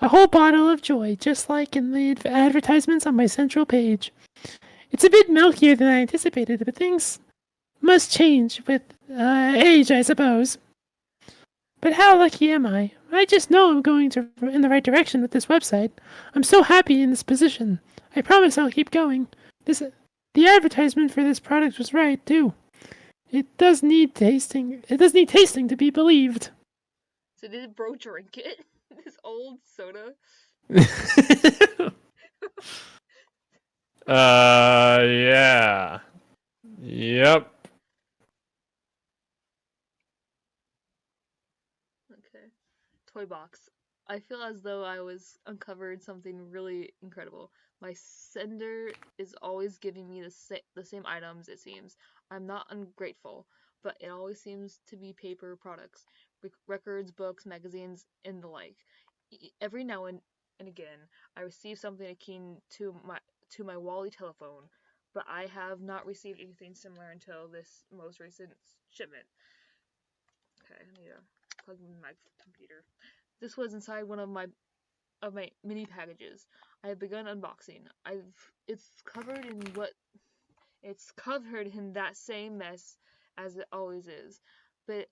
A whole bottle of joy, just like in the advertisements on my central page. It's a bit milkier than I anticipated, but things must change with age, I suppose. But how lucky am I? I just know I'm going in the right direction with this website. I'm so happy in this position. I promise I'll keep going. The advertisement for this product was right, too. It does need tasting. It does need tasting to be believed. So did bro drink it? This old soda? Yeah. Yep. Okay. Toy box. I feel as though I uncovered something really incredible. My sender is always giving me the same items, it seems. I'm not ungrateful, but it always seems to be paper products, records, books, magazines, and the like. Every now and again, I receive something akin to my Wally telephone, but I have not received anything similar until this most recent shipment. Okay, I need to plug in my computer. This was inside one of my mini packages. I have begun unboxing. It's covered in that same mess as it always is, but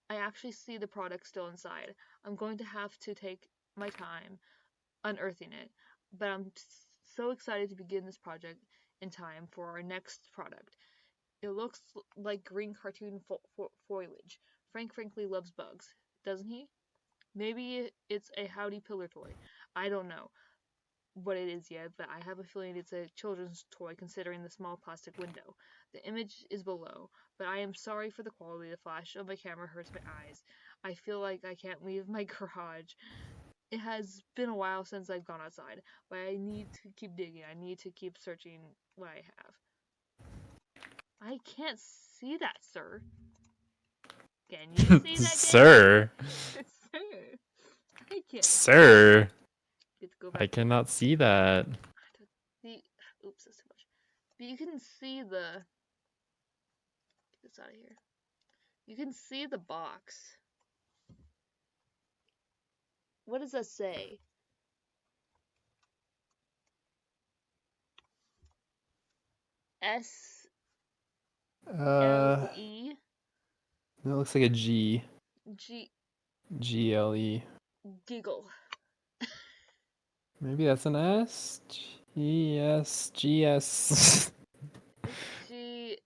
I actually see the product still inside. I'm going to have to take my time unearthing it, but I'm so excited to begin this project in time for our next product. It looks like green cartoon foliage. Frank frankly loves bugs, doesn't he? Maybe it's a Howdy Pillar toy. I don't know what it is yet, but I have a feeling it's a children's toy considering the small plastic window. The image is below, but I am sorry for the quality. The flash of my camera hurts my eyes. I feel like I can't leave my garage. It has been a while since I've gone outside, but I need to keep digging. I need to keep searching what I have. I can't see that, sir. Can you see that, Sir? Sir. I can't. Sir? Get to go back. I cannot see that. Oops, that's too much. But you can see the... Get this out of here. You can see the box. What does that say? S-L-E? That looks like a G. G-L-E. Giggle. Maybe that's an S? G-S. G-S. G-L-E?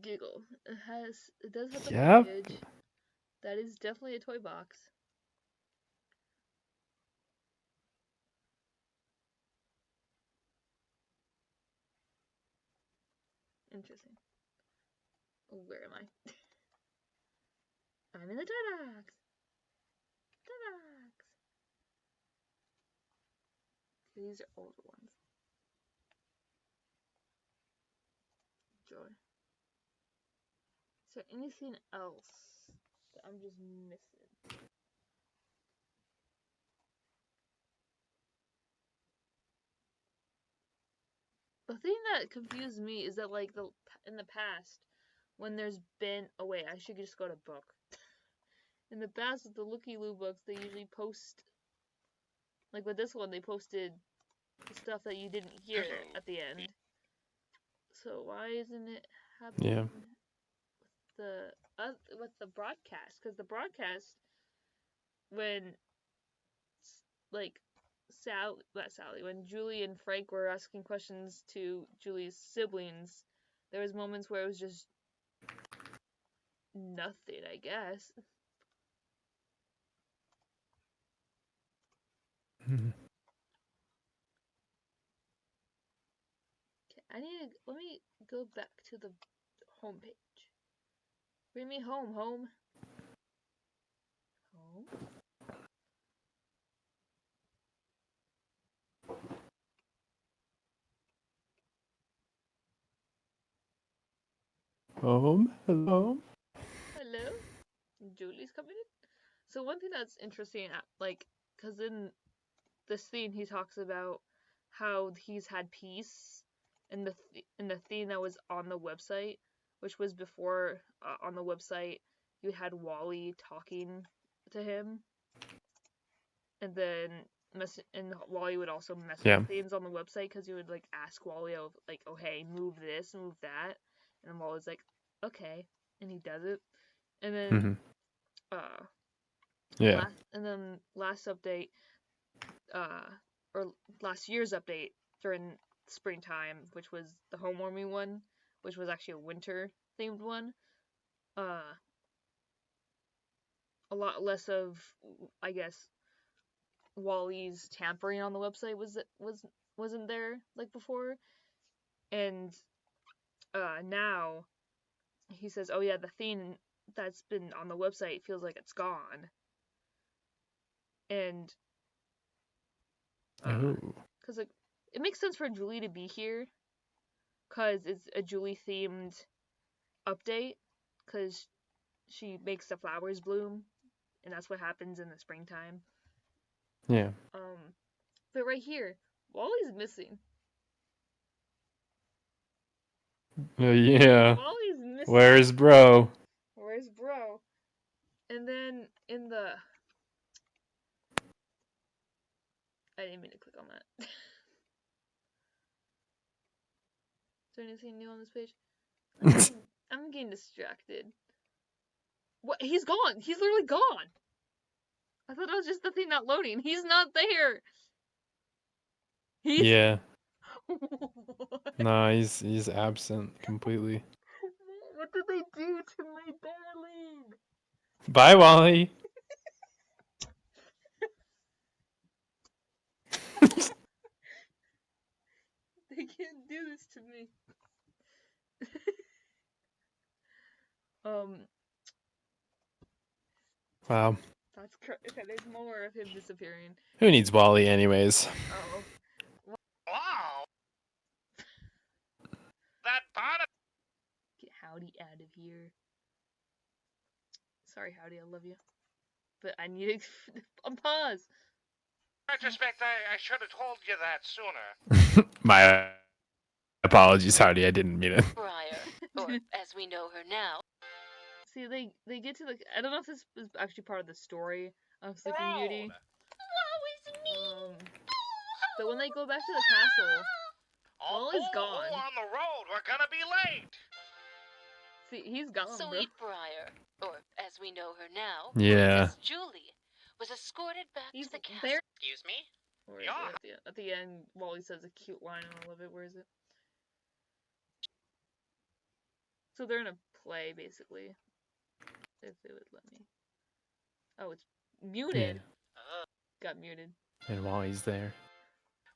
Giggle. It does have the package. That is definitely a toy box. Interesting. Where am I? I'm in the toy box. Toy box. These are older ones. Joy. Is there anything else that I'm just missing? The thing that confused me is that, like, in the past, when there's been... Oh, wait, I should just go to book. In the past, with the Looky Loo books, they usually post... Like, with this one, they posted stuff that you didn't hear at the end. So why isn't it happening with the broadcast? Because the broadcast, when, like, when Julie and Frank were asking questions to Julie's siblings, there was moments where it was just nothing, I guess. Okay, let me go back to the homepage. Bring me home, home. Home? Hello? Hello? Julie's coming in? So one thing that's interesting, like, because in this scene he talks about how he's had peace in the theme that was on the website, which was before on the website you had Wally talking to him, and then Wally would also mess with things on the website because he would, like, ask Wally, like, oh hey, move this, move that, and Wally's like, okay, and he does it, and then last update, or last year's update during springtime, which was the homewarming one, which was actually a winter themed one, a lot less of, I guess, Wally's tampering on the website wasn't there like before, and now he says, oh yeah, the theme that's been on the website feels like it's gone, and because, like, it makes sense for Julie to be here, because it's a Julie themed update, because she makes the flowers bloom, and that's what happens in the springtime. Yeah. But right here, Wally's missing. Yeah. Wally's missing. Where's bro? Where's bro? And then in the... I didn't mean to click on that. Is there anything new on this page? I'm getting distracted. What? He's gone. He's literally gone. I thought it was just the thing not loading. He's not there. Yeah. No, he's absent completely. What did they do to my darling? Bye, Wally. They can't do this to me. Wow. Thought Okay, there's more of him disappearing. Who needs Wally, anyways? Oh. Wow! That bottom. Get Howdy out of here. Sorry, Howdy, I love you. But I need a pause. In retrospect, I should have told you that sooner. My apologies, Howdy. I didn't mean it. Briar, or as we know her now. See, they get to the. I don't know if this is actually part of the story of Sleeping Beauty. Woe is me! But when they go back to the castle, Wally's gone. On the road, we're gonna be late. See, he's gone, Sweet Briar, or as we know her now, Yeah. Princess Julie, was escorted back to the castle. There. Excuse me? Where is it at the end, Wally says a cute line and I love it. Where is it? So they're in a play, basically. If it would let me. Oh, it's muted. Oh. Yeah. Got muted. And Wally's there.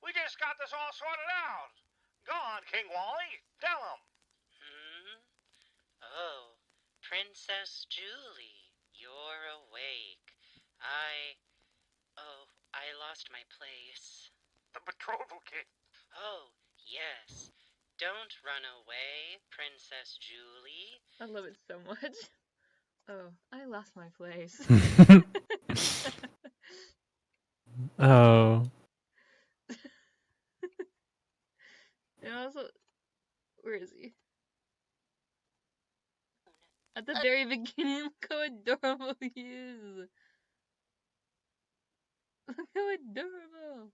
We just got this all sorted out. Go on, King Wally. Tell him. Oh, Princess Julie, you're awake. I lost my place. The betrothal king. Oh, yes. Don't run away, Princess Julie. I love it so much. Oh, I lost my place. Oh. And also, where is he? At the very beginning, look how adorable he is. Look how adorable.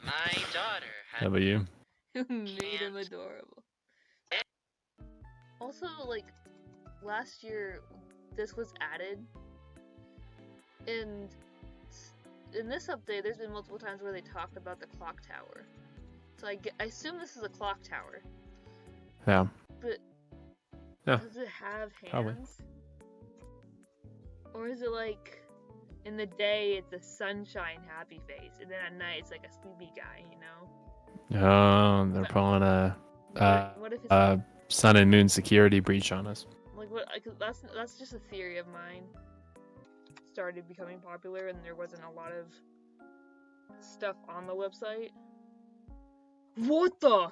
My daughter had W. Who made him adorable. Also, like, last year, this was added. And in this update, there's been multiple times where they talked about the clock tower. So I assume this is a clock tower. Yeah. But Yeah. does it have hands? Probably. Or is it like, in the day it's a sunshine happy face, and then at night it's like a sleepy guy, you know? Oh, they're pulling What if it's sun and moon security breach on us. like what? That's just a theory of mine. Started becoming popular, and there wasn't a lot of stuff on the website. What the?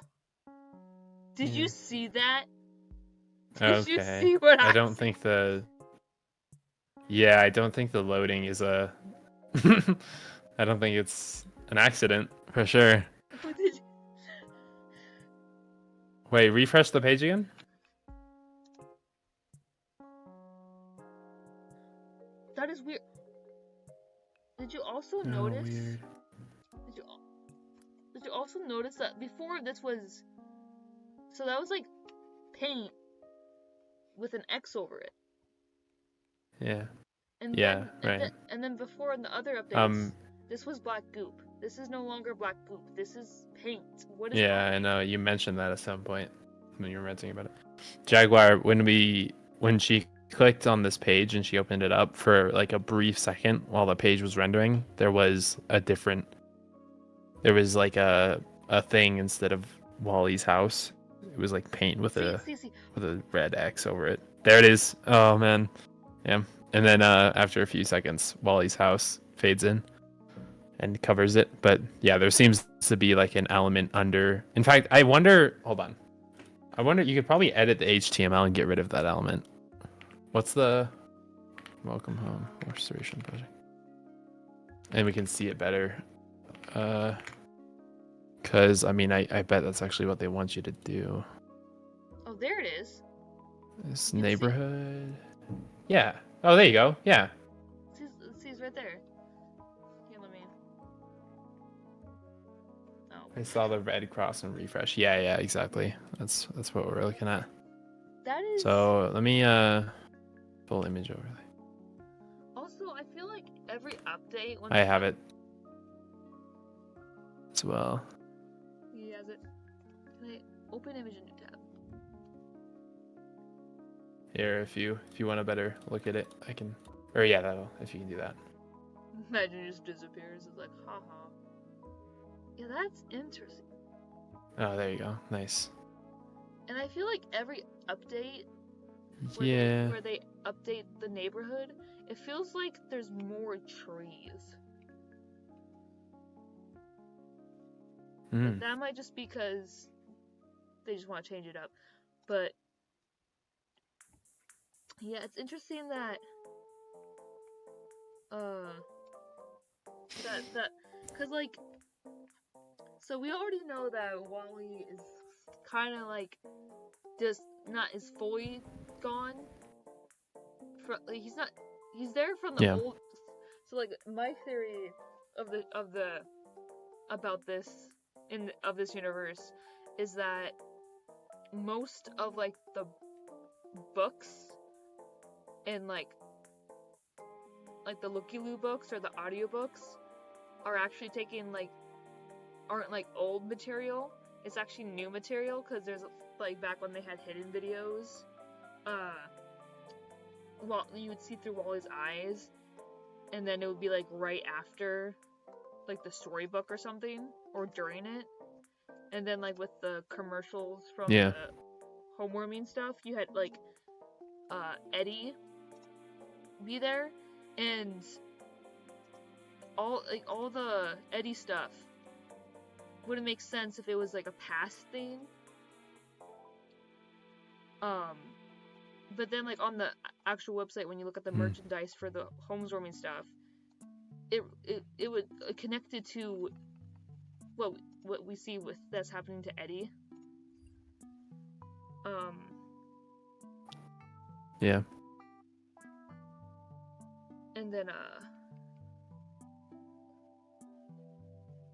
Did you see that? Did you see what I don't think the. Yeah, I don't think the loading is a. I don't think it's an accident for sure. What did you... Wait, refresh the page again? That is weird. Did you also notice? Weird. Did you also notice that before this was? So that was like paint with an X over it. Yeah. And Yeah, then, right. And then before in the other updates, this was black goop. This is no longer black goop. This is paint. What is Yeah, wrong? I know. You mentioned that at some point when you were ranting about it. Jaguar, when she clicked on this page and she opened it up for like a brief second while the page was rendering, there was like a thing instead of Wally's house. It was like paint with a red X over it. There it is. Oh man. Yeah. And then after a few seconds, Wally's house fades in and covers it. But yeah, there seems to be like an element under. In fact, I wonder. Hold on. I wonder. You could probably edit the HTML and get rid of that element. What's the welcome home restoration project? And we can see it better. Cause I mean, I bet that's actually what they want you to do. Oh, there it is. This neighborhood. Yeah. Oh, there you go. Yeah. See, it's right there. Here, let me. Oh. I saw the red cross and refresh. Yeah, exactly. That's what we're looking at. That is. So let me full image overlay. Also, I feel like every update. I have it as well. He has it. Can I open image in new tab? Here, if you want to better look at it, I can. Or yeah, that'll if you can do that. Imagine it just disappears. It's like, haha. Yeah, that's interesting. Oh, there you go. Nice. And I feel like every update, Yeah. where they update the neighborhood, it feels like there's more trees. But that might just be because they just want to change it up. But yeah, it's interesting that cause like, so we already know that Wally is kind of like just not is fully gone. Like, he's there from the old. So like my theory of the about this of this universe is that most of like the books and like the Looky Loo books or the audiobooks are actually aren't like old material. It's actually new material, because there's like back when they had hidden videos, well, you would see through Wally's eyes, and then it would be like right after like the storybook or something, or during it. And then like with the commercials from the homewarming stuff, you had like Eddie be there, and all the Eddie stuff wouldn't make sense if it was like a past thing. But then like on the actual website, when you look at the merchandise for the homewarming stuff, it would connect it to what we see with that's happening to Eddie. Yeah. And then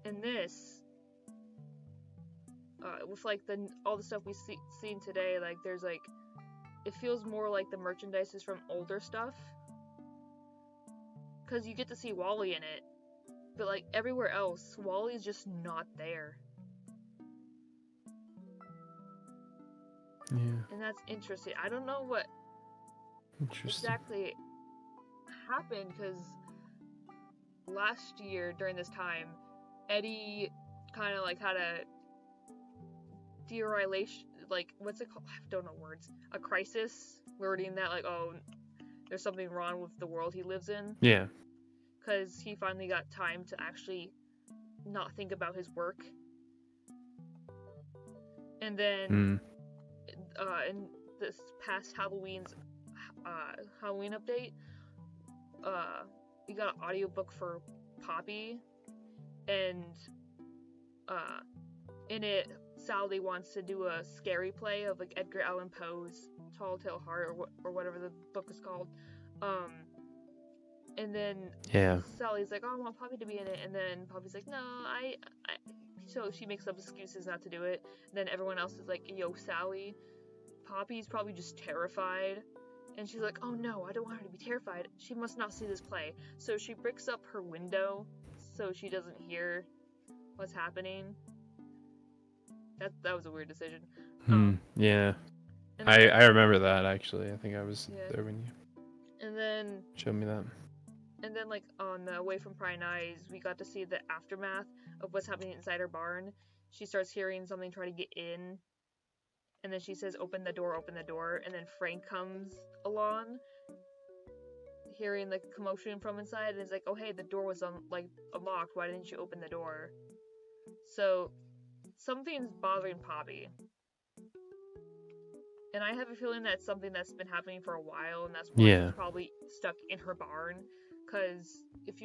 in this, with like all the stuff we seen today, like there's like, it feels more like the merchandise is from older stuff, because you get to see Wally in it, but like everywhere else, Wally's just not there. Yeah. And that's interesting. I don't know what exactly happened, because last year during this time, Eddie kind of like had a derelation, like, what's it called? I don't know words. A crisis, wording that like, oh, there's something wrong with the world he lives in. Yeah. Because he finally got time to actually not think about his work. And then, in this past Halloween update, we got an audiobook for Poppy, and in it, Sally wants to do a scary play of like Edgar Allan Poe's Tall Tale Heart, or whatever the book is called. And then Sally's like, oh, I want Poppy to be in it, and then Poppy's like, no, I so she makes up excuses not to do it. And then everyone else is like, yo, Sally, Poppy's probably just terrified. And she's like, oh no, I don't want her to be terrified. She must not see this play. So she bricks up her window so she doesn't hear what's happening. That was a weird decision. Yeah. I remember that, actually. I think I was there when you showed me that. And then, like, on the Away from Prying Eyes, we got to see the aftermath of what's happening inside her barn. She starts hearing something try to get in, and then she says, open the door, and then Frank comes along, hearing the commotion from inside, and is like, oh hey, the door was unlocked, why didn't you open the door? So, something's bothering Poppy. And I have a feeling that's something that's been happening for a while, and that's why she's probably stuck in her barn. Because it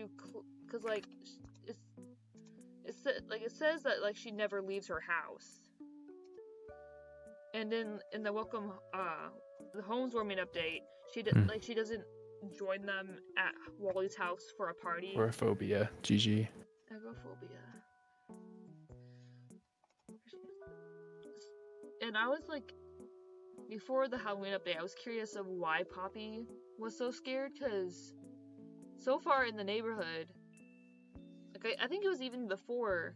says that like she never leaves her house. And then in the welcome the homewarming update, she doesn't join them at Wally's house for a party. Agoraphobia, GG. Agoraphobia. And I was like, before the Halloween update, I was curious of why Poppy was so scared, because so far in the neighborhood, like I think it was even before,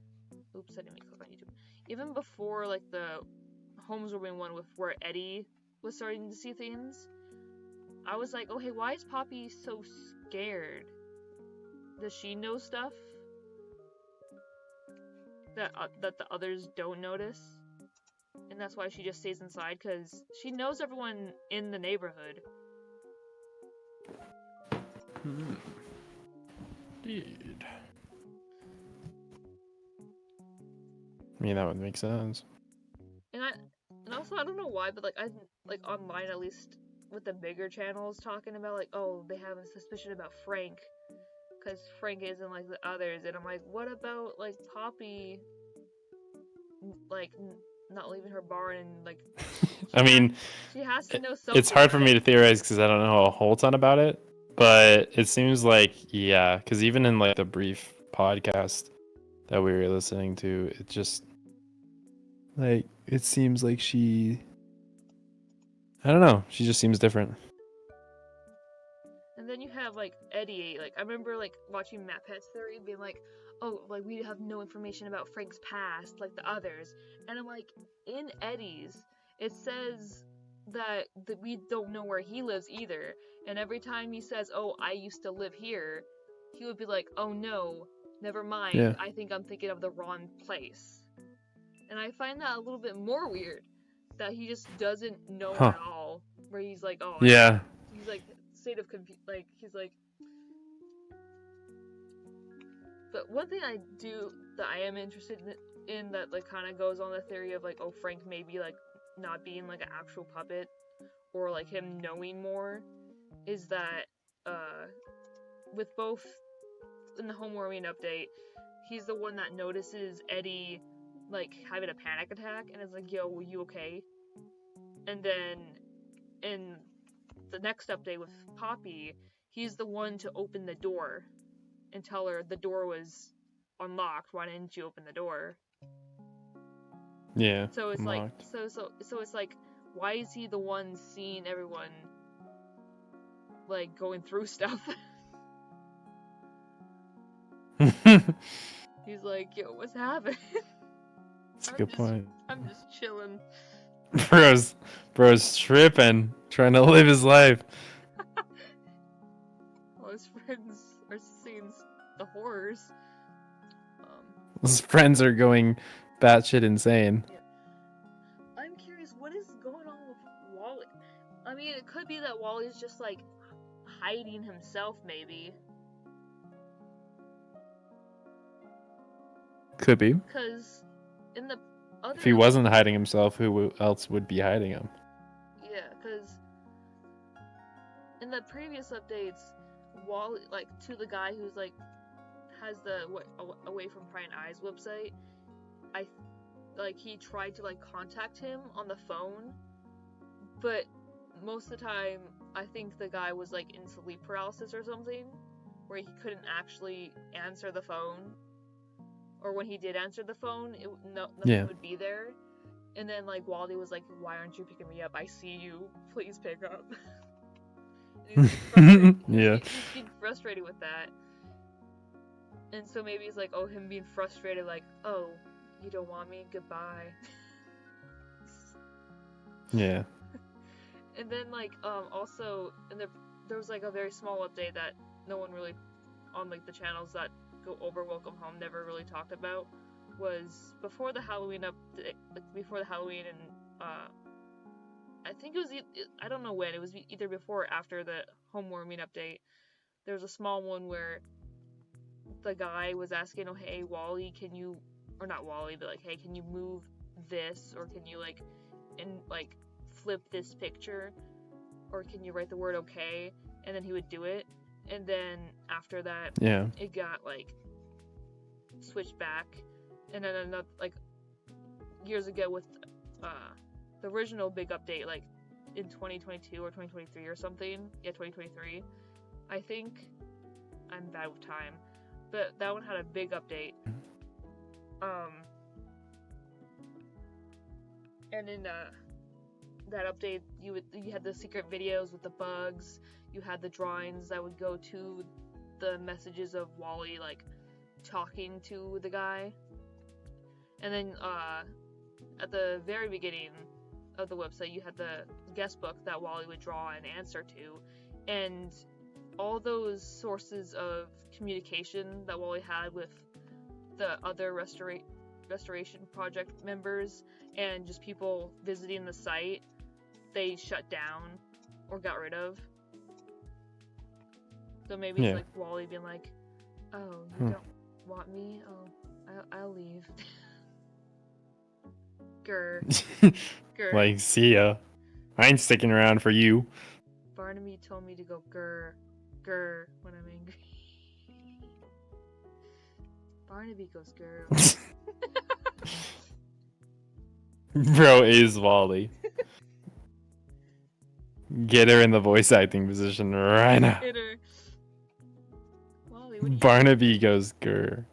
oops, I didn't mean to click on YouTube, even before like the homewarming one with where Eddie was starting to see things, I was like, oh hey, why is Poppy so scared? Does she know stuff that the others don't notice? And that's why she just stays inside, because she knows everyone in the neighborhood. Indeed. I mean, that would make sense. And also I don't know why, but like I like online at least with the bigger channels talking about like, oh, they have a suspicion about Frank because Frank isn't like the others, and I'm like, what about like Poppy, like not leaving her barn and like. I mean, she has to know something. It's hard for me to theorize because I don't know a whole ton about it, but it seems like yeah, because even in like the brief podcast that we were listening to, it just like it seems like I don't know, she just seems different. And then you have like Eddie, like I remember like watching Matt Pet's theory being like, oh, like we have no information about Frank's past like the others, and I'm like, in Eddie's it says that we don't know where he lives either, and every time he says, oh, I used to live here, he would be like, oh no, never mind, Yeah. I think I'm thinking of the wrong place. And I find that a little bit more weird, that he just doesn't know at all, where he's like, oh, yeah, he's like state of like he's like. But one thing I do that I am interested in that like kind of goes on the theory of like, oh, Frank maybe like not being like an actual puppet or like him knowing more, is that with both in the homewarming update, he's the one that notices Eddie like having a panic attack and is like, yo, were you okay? And then in the next update with Poppy, he's the one to open the door and tell her the door was unlocked. Why didn't you open the door? Yeah. So it's unlocked. like so it's like, why is he the one seeing everyone like going through stuff? He's like, yo, what's happening? That's a good point. I'm just chilling. Bro's tripping, trying to live his life. All his friends are seeing the horrors. His friends are going batshit insane. Yeah. I'm curious, what is going on with Wally? I mean, it could be that Wally's just like hiding himself, maybe. Could be. Because in the other... If he wasn't hiding himself, who else would be hiding him? Yeah, because in the previous updates, Wally, like, to the guy who's like has the Away from Prying Eyes website, he tried to like contact him on the phone, but most of the time I think the guy was like in sleep paralysis or something, where he couldn't actually answer the phone, or when he did answer the phone, nothing would be there. And then like Wally was like, "Why aren't you picking me up? I see you. Please pick up." And he's being frustrated with that. And so maybe it's like, oh, him being frustrated, like, oh, you don't want me? Goodbye. Yeah. And then, like, also, there was, like, a very small update that no one really, on, like, the channels that go over Welcome Home never really talked about, was before the Halloween update, like, before the Halloween, and, I think it was, I don't know when, it was either before or after the homewarming update. There was a small one where the guy was asking, oh, hey, Wally, can you, or not Wally, but like, hey, can you move this, or can you like flip this picture, or can you write the word okay, and then he would do it, and then after that, it got like switched back, and then another, like, years ago with the original big update, like in 2022 or 2023 or something, 2023, I think, I'm bad with time, but that one had a big update. And in that update, you had the secret videos with the bugs. You had the drawings that would go to the messages of Wally like talking to the guy. And then at the very beginning of the website, you had the guest book that Wally would draw and answer to, and all those sources of communication that Wally had with the other restoration project members and just people visiting the site, they shut down or got rid of. So maybe Yeah. it's like Wally being like, "Oh, you don't want me? Oh, I'll leave." Grr. Grr. Like, see ya. I ain't sticking around for you. Barnaby told me to go grr, grr when I'm angry. Barnaby goes grr. Bro is Wally. Get her in the voice acting position right now. Hit her. Wally, what are you Barnaby goes grr.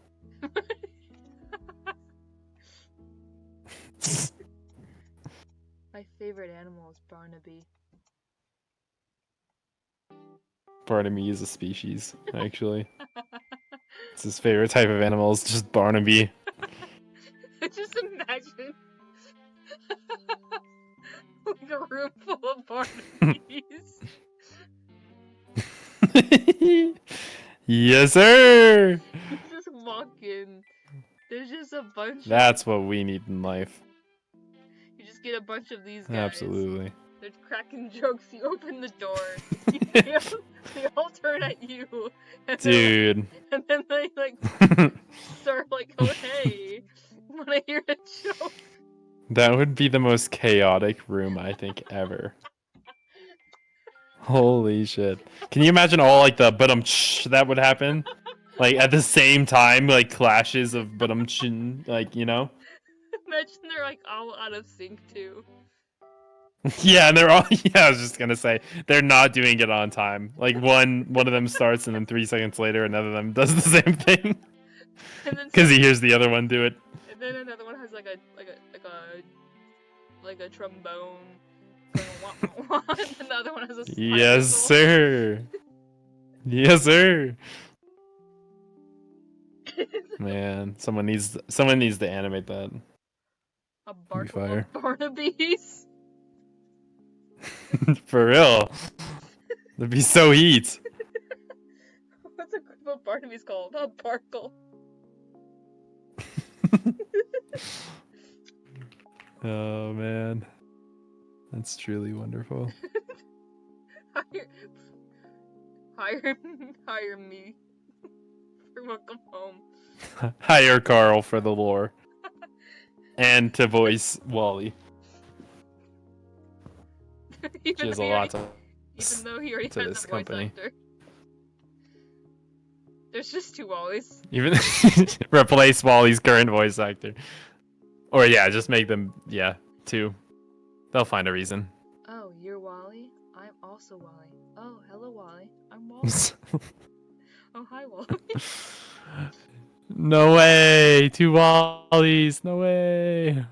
My favorite animal is Barnaby. Barnaby is a species, actually. It's his favorite type of animal is just Barnaby. Just imagine like a room full of Barnabys. Yes, sir! You just walk in. There's just a bunch That's what we need in life. You just get a bunch of these guys. Absolutely. They're cracking jokes. You open the door. They all turn at you. And Dude. and then they like start like, "Oh hey, wanna hear a joke?" That would be the most chaotic room I think ever. Holy shit. Can you imagine all like the that would happen? Like at the same time, like clashes of like, you know? Imagine they're like all out of sync too. Yeah, and they're all yeah, I was just gonna say they're not doing it on time. Like one of them starts and then 3 seconds later another of them does the same thing. Because he hears the other one do it. And then another one has like a trombone. And the other one has a Yes, sir. Yes, sir. Man, someone needs to animate that. A barkle of Barnaby's. For real. That'd be so heat. What's a group of Barnaby's called? A barkle. Oh man. That's truly wonderful. Hire me for Welcome Home. Hire Carl for the lore. And to voice Wally. Which is a lot to even though he already to has this a voice company. actor. There's just 2 Wallys. Even replace Wally's current voice actor. Or yeah, just make them 2. They'll find a reason. Oh, you're Wally? I'm also Wally. Oh, hello Wally. I'm Wally. Oh, hi Wally. No way! 2 Wallys! No way!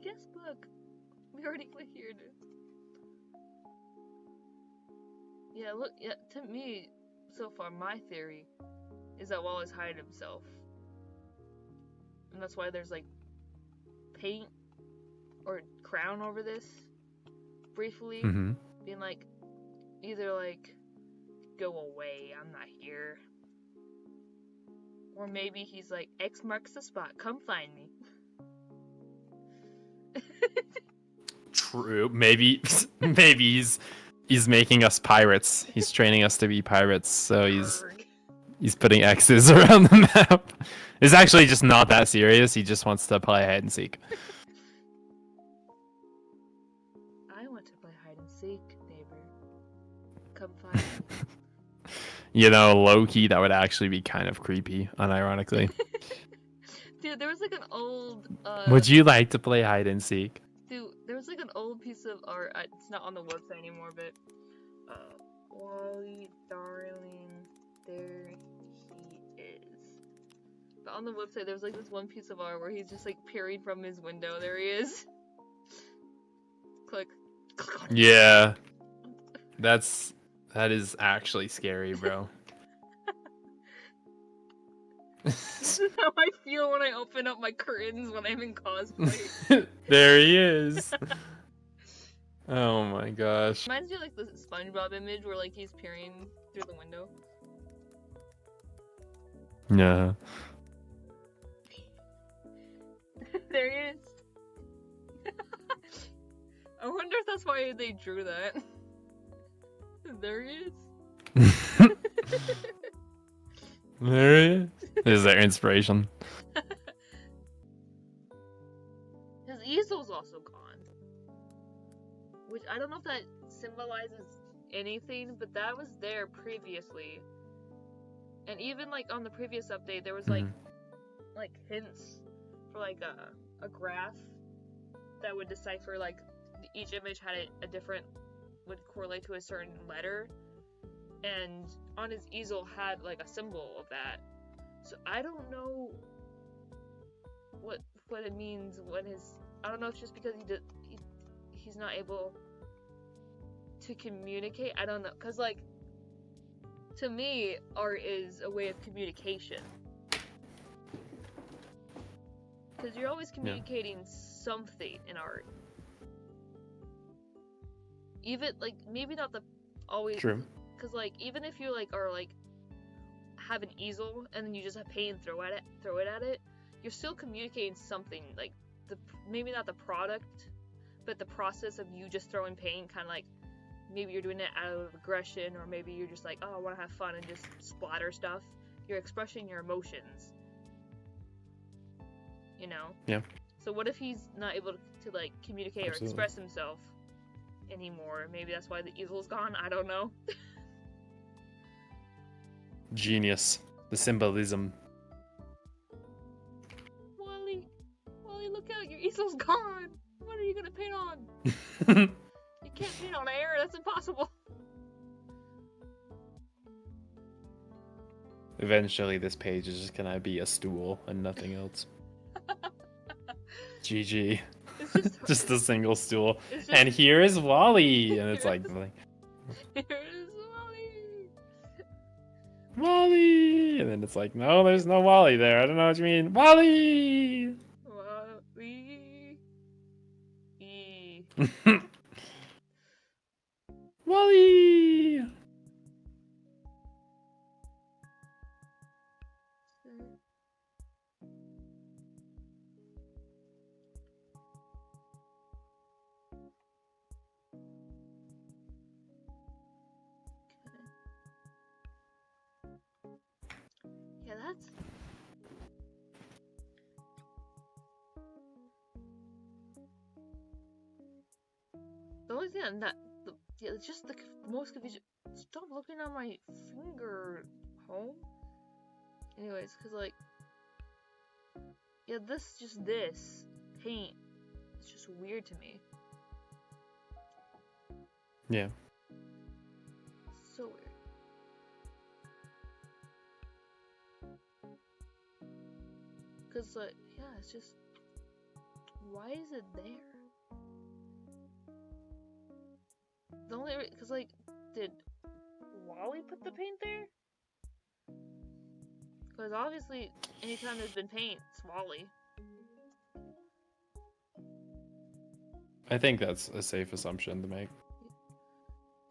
Guess book. We already clicked here. Yeah, look, to me, so far, my theory is that Wally's hiding himself. And that's why there's, like, paint or crown over this, briefly, being like, either, like, go away, I'm not here. Or maybe he's like, X marks the spot, come find me. True. Maybe he's making us pirates. He's training us to be pirates, so he's putting X's around the map. It's actually just not that serious. He just wants to play hide and seek. I want to play hide and seek, neighbor. Come find me. You know, low-key, that would actually be kind of creepy, unironically. Dude, there was like an old Would you like to play hide and seek? Dude, there was like an old piece of art. It's not on the website anymore, but Wally, darling, there he is. But on the website, there was like this one piece of art where he's just like peering from his window. There he is. Click. Yeah, that is actually scary, bro. This is how I feel when I open up my curtains when I'm in cosplay. There he is. Oh my gosh. Reminds me of like the SpongeBob image where like he's peering through the window. Yeah. There he is. I wonder if that's why they drew that. There he is. There is their inspiration. His easel's also gone. Which, I don't know if that symbolizes anything, but that was there previously. And even, like, on the previous update, there was, like hints for, like, a graph that would decipher, like, each image had a different, would correlate to a certain letter. And on his easel had, like, a symbol of that. So I don't know what it means when I don't know if it's just because he's not able to communicate. I don't know, because, like, to me, art is a way of communication. Because you're always communicating something in art. Even, like, maybe not the always... True. Because, like, even if you, like, are, like, have an easel and then you just have paint and throw it at it, you're still communicating something. Like, maybe not the product, but the process of you just throwing paint, kind of like, maybe you're doing it out of aggression, or maybe you're just like, oh, I want to have fun and just splatter stuff. You're expressing your emotions. You know? Yeah. So what if he's not able to like, communicate or express himself anymore? Maybe that's why the easel's gone? I don't know. Genius. The symbolism. Wally, look out, your easel's gone! What are you gonna paint on? You can't paint on air, that's impossible. Eventually, this page is just gonna be a stool and nothing else. GG. It's just a single stool. And here is Wally! And it's like... Here is Wally! Wally! And then it's like, no, there's no Wally there. I don't know what you mean. Wally! Wally! Wally! Yeah, that's... The only thing it's just the most confusing... Stop looking at my finger, home. Anyways, cause like... Yeah, this paint, it's just weird to me. Yeah. So weird. Cause like, yeah, it's just... Why is it there? The only cause like, did Wally put the paint there? Cause obviously, anytime there's been paint, it's Wally. I think that's a safe assumption to make.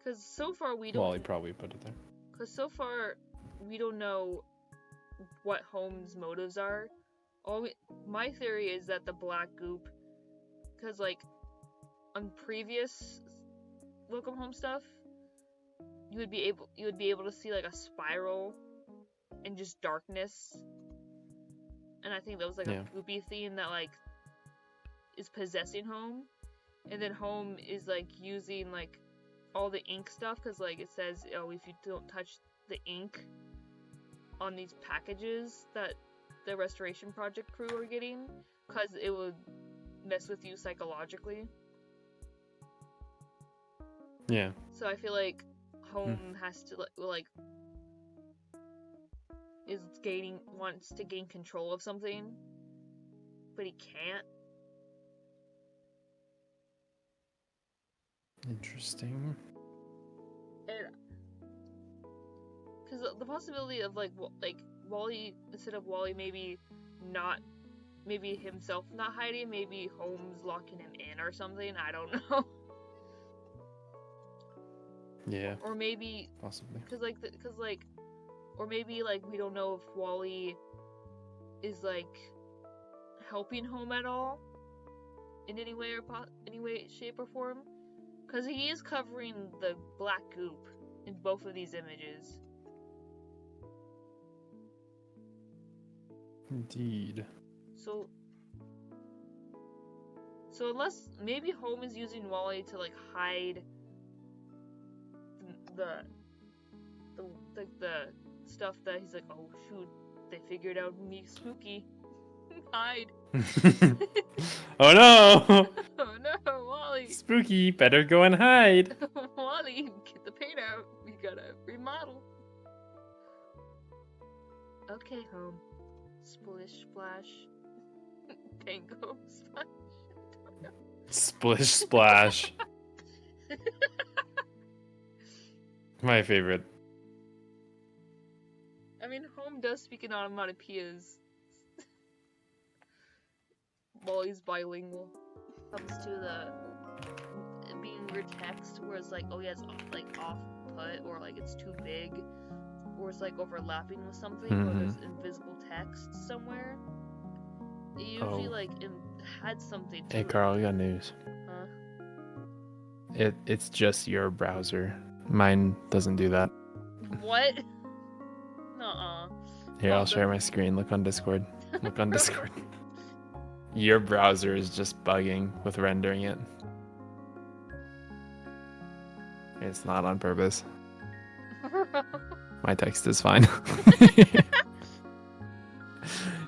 Cause so far we don't... Wally probably put it there. Cause so far, we don't know what Home's motives are. My theory is that the black goop, cause like, on previous Welcome Home stuff, you would be able to see like a spiral and just darkness. And I think that was like a goopy theme that like is possessing Home. And then Home is like using like all the ink stuff, because like it says, oh, if you don't touch the ink on these packages that the restoration project crew are getting, because it would mess with you psychologically. Yeah. So I feel like Home has to like wants to gain control of something, but he can't. Interesting. And because the possibility of like Wally, instead of Wally maybe himself not hiding, maybe Holmes locking him in or something. I don't know. Yeah. Or maybe possibly. Or maybe like we don't know if Wally is like helping Home at all in any way, shape, or form. Because he is covering the black goop in both of these images. Indeed. So unless maybe Home is using Wally to like hide the stuff that he's like, oh shoot, they figured out me spooky. Hide. Oh no! Oh no, Wally. Spooky, better go and hide. Wally, get the paint out. We gotta remodel. Okay, Home. Splish splash. Tango splash. Splish splash. My favorite. I mean, Home does speak in onomatopoeias. Wally's bilingual. Comes to the being weird text where it's like, oh yeah, it's like off put, or like it's too big, or it's like overlapping with something, or there's invisible text somewhere. It usually like had something to Hey it. Carl, I got news. Huh? It's just your browser. Mine doesn't do that. What? Nuh-uh. Here, I'll share my screen. Look on Discord. Look on Discord. Your browser is just bugging with rendering it. It's not on purpose. My text is fine.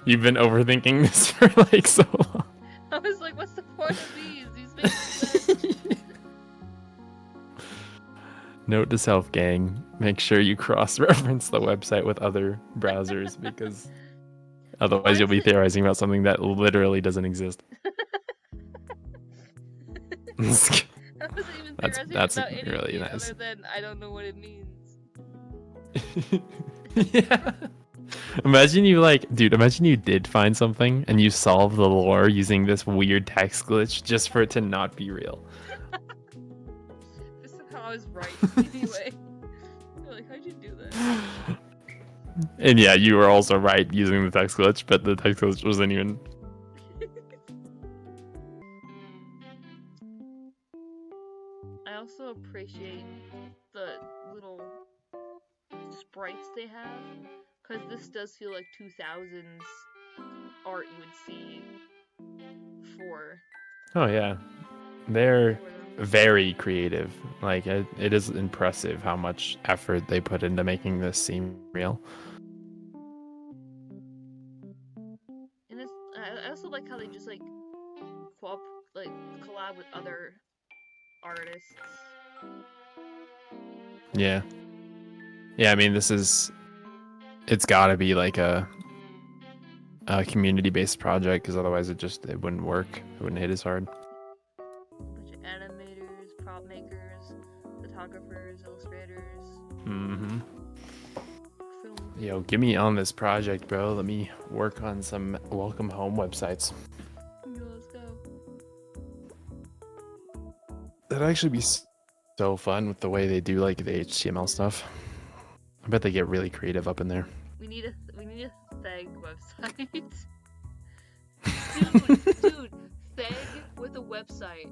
You've been overthinking this for like so long. I was like, what's the point of these? These make sense. Note to self, gang. Make sure you cross-reference the website with other browsers because otherwise you'll be theorizing about something that literally doesn't exist. I wasn't even theorizing That's about anything really nice. other than I don't know what it means. Yeah. Imagine you imagine you did find something and you solve the lore using this weird text glitch just for it to not be real. This is how I was right anyway. You're like, how'd you do that? And yeah, you were also right using the text glitch, but the text glitch wasn't even... I also appreciate the little sprites they have, because this does feel like 2000s art you would see for... Oh yeah. They're very creative. Like, it is impressive how much effort they put into making this seem real. And it's, I also like how they just like collab with other artists. Yeah. Yeah, I mean, it's gotta be like a community-based project, because otherwise it wouldn't work. It wouldn't hit as hard. A bunch of animators, prop makers, photographers, illustrators. Mm-hmm. Film. Yo, get me on this project, bro. Let me work on some welcome home websites. Yeah, let's go. That'd actually be so fun with the way they do like the HTML stuff. I bet they get really creative up in there. We need a Theg website. dude, Theg with a website.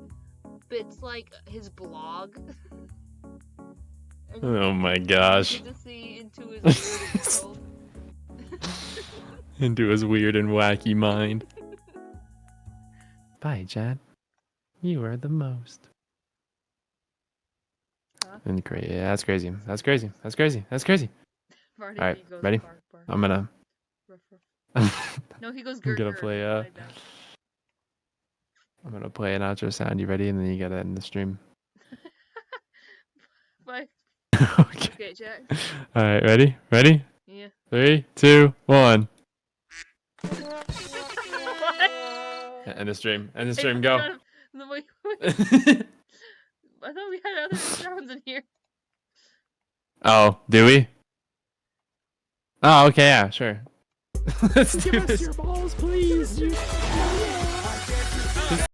It's like his blog. Oh my gosh. You get to see into his weird world. Into his weird and wacky mind. Bye, Chad. You are the most. Huh? And crazy. Yeah, that's crazy. That's crazy. That's crazy. That's crazy. Marty All right, goes ready? bark, bark. I'm gonna. Ruff, ruff. No, he goes I'm gonna grr, play. grr. I'm gonna play an outro sound. You ready? And then you gotta end the stream. Bye. Okay. Okay, Jack. All right. Ready? Ready? Yeah. 3, 2, 1. What? End the stream. End the Hey, stream. we Go. gotta- No, wait. I thought we had other sounds in here. Oh, do we? Oh, okay. Yeah, sure. Let's do Give us this. your balls, please.